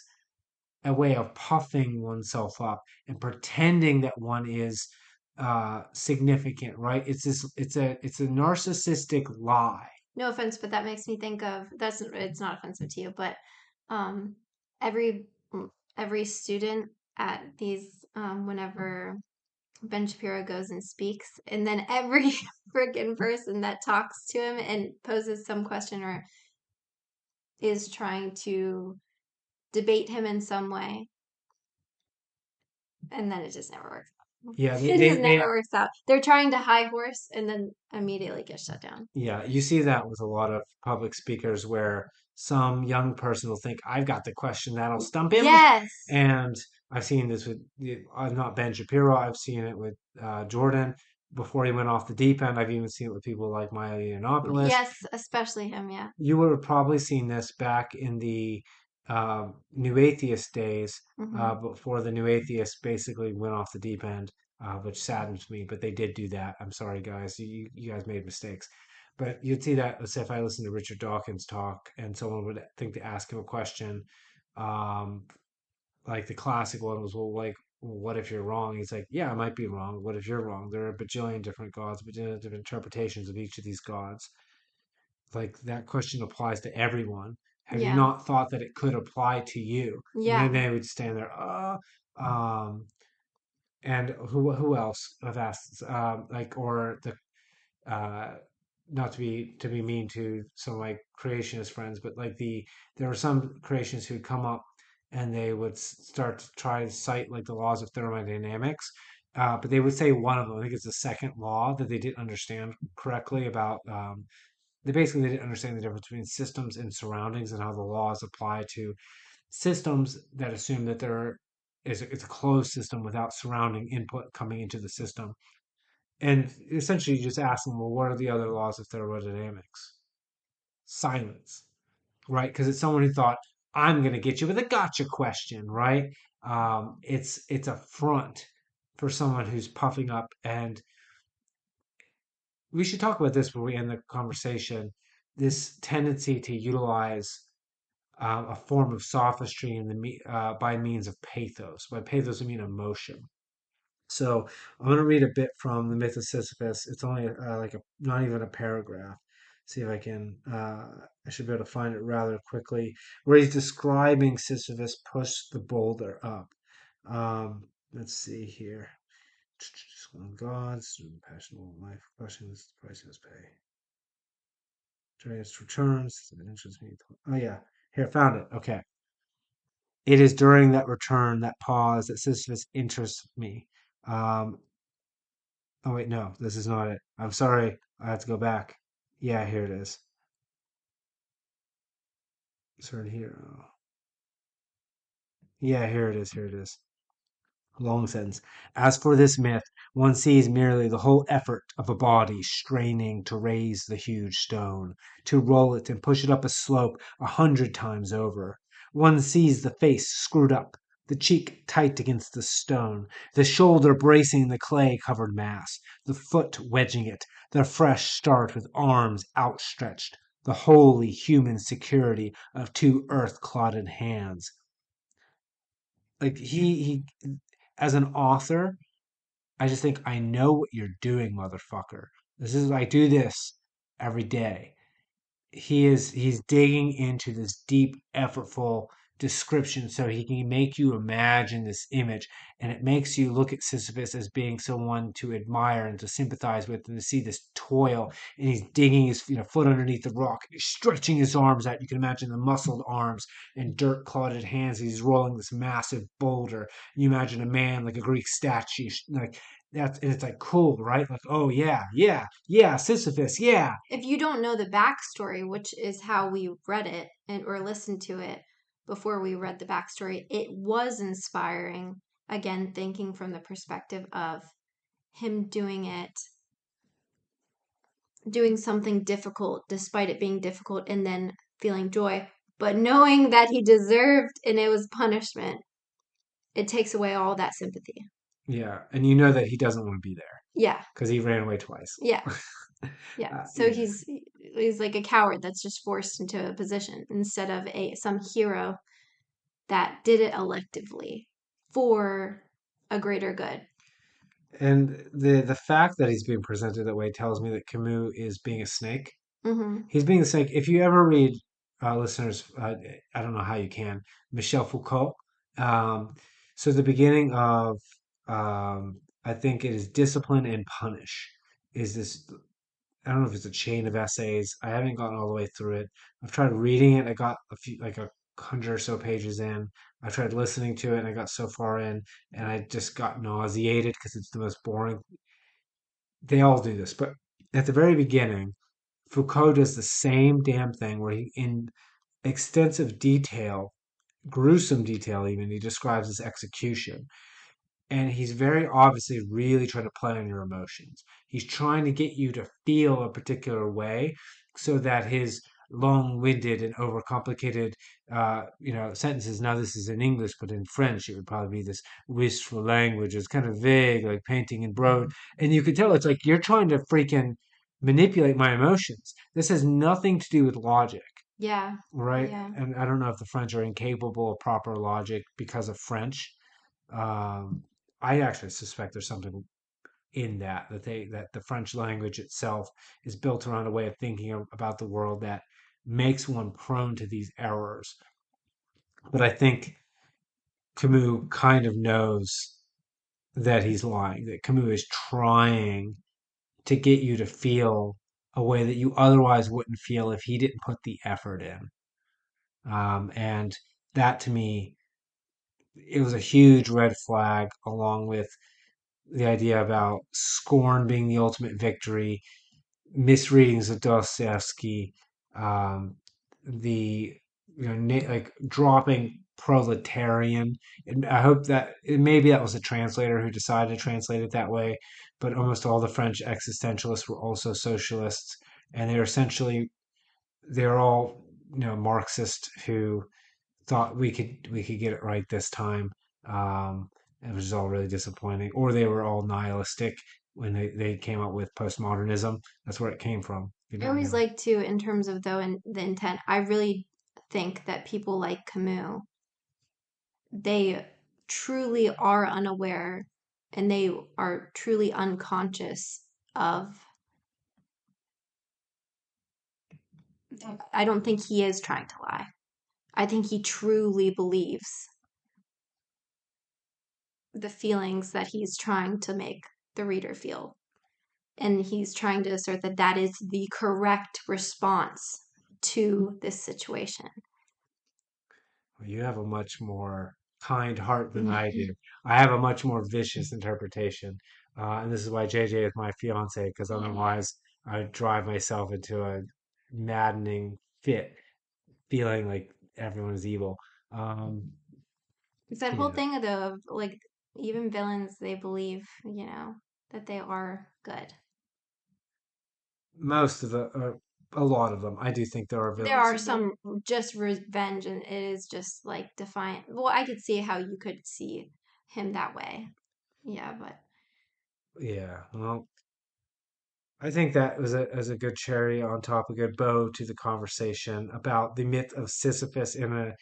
a way of puffing oneself up and pretending that one is significant, right? It's a narcissistic lie. No offense, but that makes me think of that's it's not offensive to you, but um every every student at these whenever Ben Shapiro goes and speaks, and then every freaking person that talks to him and poses some question or is trying to debate him in some way, and then it just never works out. Yeah, It just never works out. They're trying to high horse and then immediately get shut down. yeah, you see that with a lot of public speakers where some young person will think, I've got the question that'll stump him. Yes. And I've seen this with, not Ben Shapiro, I've seen it with Jordan before he went off the deep end. I've even seen it with people like Maya Yiannopoulos. Yes, especially him, yeah. You would have probably seen this back in the New Atheist days, Hmm. before the New Atheists basically went off the deep end, which saddens me. But they did do that. I'm sorry, guys. You guys made mistakes. But you'd see that, let's say, if I listened to Richard Dawkins talk, and someone would think to ask him a question, um, like the classic one was, well, like, well, what if you're wrong? He's like, yeah, I might be wrong. What if you're wrong? There are a bajillion different gods, a bajillion different interpretations of each of these gods. Like that question applies to everyone. Have you Yeah. not thought that it could apply to you? And then Yeah. they would stand there, um, and who else have asked, like, or the, uh, not to be mean to some of my creationist friends, but like there were some creationists who'd come up and they would start to try to cite like the laws of thermodynamics. But they would say one of them, I think it's the second law that they didn't understand correctly about, they didn't understand the difference between systems and surroundings and how the laws apply to systems that assume that it's a closed system without surrounding input coming into the system. And essentially, you just ask them, well, what are the other laws of thermodynamics? Silence, right? Because it's someone who thought, I'm going to get you with a gotcha question, right? It's a front for someone who's puffing up. And we should talk about this when we end the conversation. This tendency to utilize a form of sophistry by means of pathos. By pathos, I mean emotion. So I'm going to read a bit from the Myth of Sisyphus. It's only not even a paragraph. See if I can. I should be able to find it rather quickly. Where he's describing Sisyphus push the boulder up. Let's see here. Gods, passionate life, questions, price must pay. Various returns. Oh yeah, here found it. Okay. It is during that return, that pause, that Sisyphus interests me. Um, oh wait, no, this is not it. I'm sorry. I have to go back. Yeah, here it is. Certain hero. Yeah, here it is. Here it is. Long sentence. As for this myth, one sees merely the whole effort of a body straining to raise the huge stone, to roll it and push it up a slope 100 times over. One sees the face screwed up, the cheek tight against the stone, the shoulder bracing the clay-covered mass, the foot wedging it, the fresh start with arms outstretched, the wholly human security of two earth-clotted hands. Like he as an author, I just think I know what you're doing, motherfucker. This is I do this every day. He's digging into this deep, effortful description so he can make you imagine this image, and it makes you look at Sisyphus as being someone to admire and to sympathize with, and to see this toil. And he's digging his foot underneath the rock, he's stretching his arms out. You can imagine the muscled arms and dirt clotted hands. He's rolling this massive boulder. You imagine a man like a Greek statue, like that's, and it's like cool, right? Like, oh yeah, yeah, yeah, Sisyphus, yeah. If you don't know the backstory, which is how we read it and or listened to it before we read the backstory, it was inspiring. Again, thinking from the perspective of him doing something difficult despite it being difficult and then feeling joy, but knowing that he deserved and it was punishment, it takes away all that sympathy. Yeah, and you know that he doesn't want to be there Yeah. because he ran away twice. Yeah. Yeah. So Yeah, he's like a coward that's just forced into a position instead of a some hero that did it electively for a greater good. and the fact that he's being presented that way tells me that Camus is being a snake. Hmm. He's being a snake. If you ever read, listeners, I don't know how you can, Michel Foucault. Um, so the beginning of I think it is discipline and punish. Is this I don't know if it's a chain of essays. I haven't gotten all the way through it. I've tried reading it. I got a few, like a hundred or so pages in. I tried listening to it and I got so far in and I just got nauseated because it's the most boring. They all do this, but at the very beginning, Foucault does the same damn thing where he, in extensive detail, gruesome detail even, he describes his execution. And he's very obviously really trying to play on your emotions. He's trying to get you to feel a particular way so that his long-winded and overcomplicated sentences, now this is in English but in French it would probably be this wistful language. It's kind of vague, like painting in broad, and you can tell it's like you're trying to freaking manipulate my emotions. This has nothing to do with logic, Yeah. right? Yeah. And I don't know if the French are incapable of proper logic because of French. um, I actually suspect there's something in that the French language itself is built around a way of thinking about the world that makes one prone to these errors. But I think Camus kind of knows that he's lying, that Camus is trying to get you to feel a way that you otherwise wouldn't feel if he didn't put the effort in. And that to me, it was a huge red flag, along with the idea about scorn being the ultimate victory, misreadings of Dostoevsky, um, the like dropping proletarian. And I hope that maybe that was a translator who decided to translate it that way, but almost all the French existentialists were also socialists, and they're all Marxist who thought we could get it right this time. Um, it was all really disappointing. Or they were all nihilistic when they came up with postmodernism. That's where it came from. I always like to, in terms of though and the intent, I really think that people like Camus, they truly are unaware and they are truly unconscious of. I don't think he is trying to lie. I think he truly believes the feelings that he's trying to make the reader feel. And he's trying to assert that that is the correct response to this situation. You have a much more kind heart than I do. I have a much more vicious interpretation, and this is why JJ is my fiance, because otherwise I'd drive myself into a maddening fit, feeling like everyone is evil. Um, It's that whole yeah. thing though of like even villains they believe, that they are good. Most of a lot of them. I do think there are There villains are who don't. some just revenge and it is just like defiant. Well, I could see how you could see him that way. Yeah, but Yeah, well, I think that was a good cherry on top, a good bow to the conversation about the myth of Sisyphus and a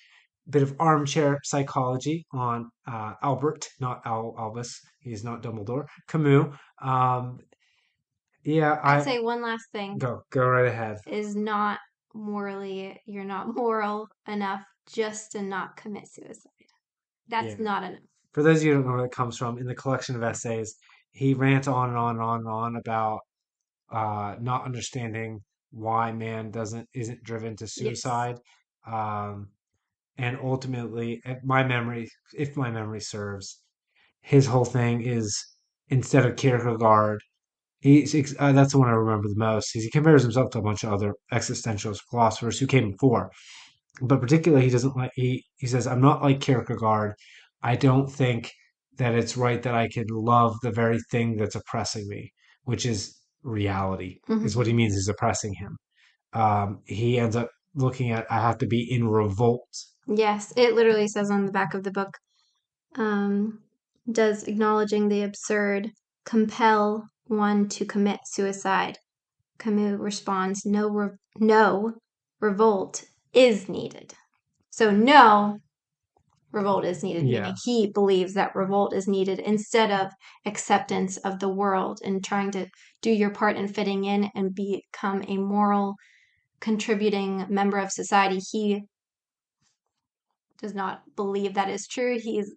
bit of armchair psychology on Albert, not Albus. He's not Dumbledore. Camus. Yeah, I'd I say one last thing go right ahead. is not you're not moral enough just to not commit suicide. That's Yeah. not enough. For those of you who don't know where it comes from, in the collection of essays, he rants on and on and on and on about not understanding why man doesn't isn't driven to Yes. suicide, um, and ultimately, if my memory serves, his whole thing is instead of Kierkegaard, that's the one I remember the most. Is he compares himself to a bunch of other existentialist philosophers who came before, but particularly he doesn't like he says I'm not like Kierkegaard. I don't think that it's right that I could love the very thing that's oppressing me, which is reality, is Hmm. what he means is oppressing him. He ends up looking at I have to be in revolt. Yes, it literally says on the back of the book, um, does acknowledging the absurd compel one to commit suicide? Camus responds, no, revolt is needed. So, no, revolt is needed, meaning Yeah, he believes that revolt is needed instead of acceptance of the world and trying to do your part in fitting in and become a moral, contributing member of society. He does not believe that is true. He's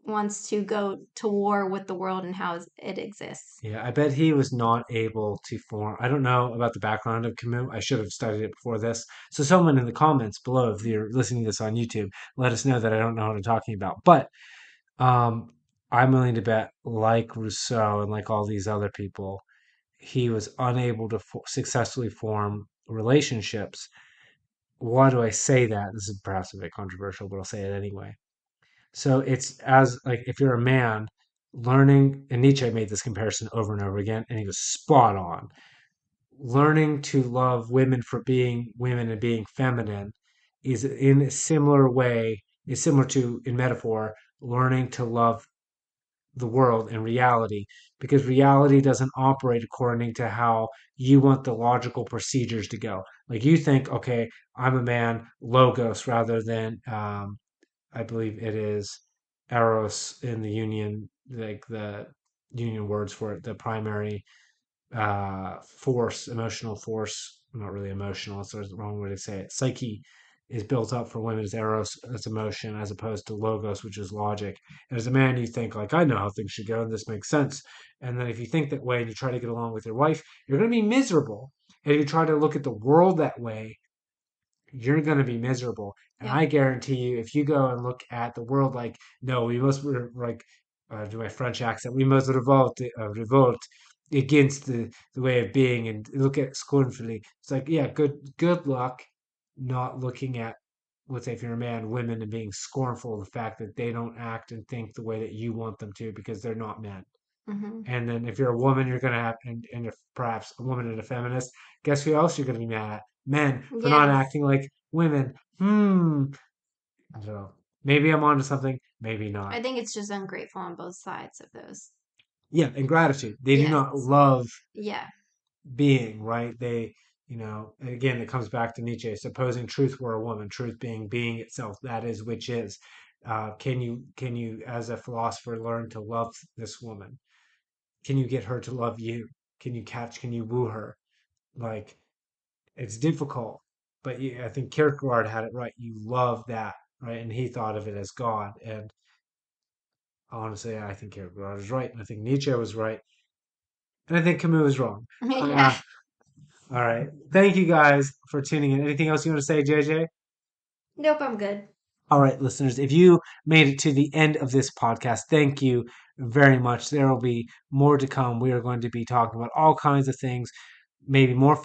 wants to go to war with the world and how it exists. Yeah, I bet he was not able to form. I don't know about the background of Camus. I should have studied it before this. So, someone in the comments below, if you're listening to this on YouTube, let us know that I don't know what I'm talking about. But um, I'm willing to bet, like Rousseau and like all these other people, he was unable to successfully form relationships. Why do I say that? This is perhaps a bit controversial, but I'll say it anyway. So it's as like if you're a man learning, and Nietzsche made this comparison over and over again, and he was spot on. Learning to love women for being women and being feminine is in a similar way, is similar to, in metaphor, learning to love the world and reality, because reality doesn't operate according to how you want the logical procedures to go. Like you think, okay, I'm a man, logos rather than I believe it is eros in the union, like the union words for it, the primary force, emotional force, not really emotional, it's the wrong way to say it. Psyche is built up for women as eros, as emotion, as opposed to logos, which is logic. And as a man, you think, like, I know how things should go, and this makes sense. And then if you think that way and you try to get along with your wife, you're going to be miserable. And if you try to look at the world that way, you're going to be miserable. And Yep. I guarantee you, if you go and look at the world like, no, we must, like, do my French accent, we must revolt against the way of being and look at scornfully. It's like, yeah, good luck not looking at, let's say, if you're a man, women and being scornful of the fact that they don't act and think the way that you want them to because they're not men. Hmm. And then if you're a woman, you're going to have, and if perhaps a woman and a feminist, guess who else you're going to be mad at? Men for not Yeah. acting like women. I don't know. Maybe I'm onto something, maybe not. I think it's just ungrateful on both sides of those. Yeah, and gratitude. They do not Yes. love Yeah. being, right? Again, it comes back to Nietzsche. Supposing truth were a woman, truth being itself, that is which is. Can you, as a philosopher, learn to love this woman? Can you get her to love you? Can you woo her? Like, it's difficult, but I think Kierkegaard had it right. You love that, right? And he thought of it as God. And honestly, I think Kierkegaard is right. And I think Nietzsche was right. And I think Camus was wrong. Yeah. Uh, all right. Thank you guys for tuning in. Anything else you want to say, JJ? Nope, I'm good. All right, listeners, if you made it to the end of this podcast, thank you very much. There will be more to come. We are going to be talking about all kinds of things, maybe more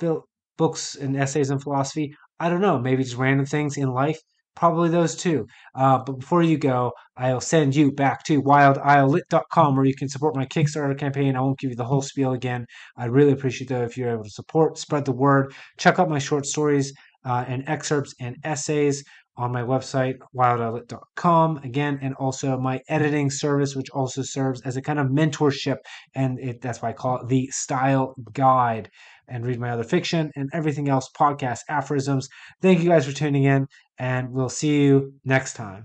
books and essays on philosophy. I don't know, maybe just random things in life. Probably those too. But before you go, I'll send you back to wildilelit.com where you can support my Kickstarter campaign. I won't give you the whole spiel again. I really appreciate though if you're able to support, spread the word. Check out my short stories and excerpts and essays on my website, wildilelit.com, again, and also my editing service, which also serves as a kind of mentorship. And that's why I call it the style guide. And read my other fiction and everything else, podcasts, aphorisms. Thank you guys for tuning in, and we'll see you next time.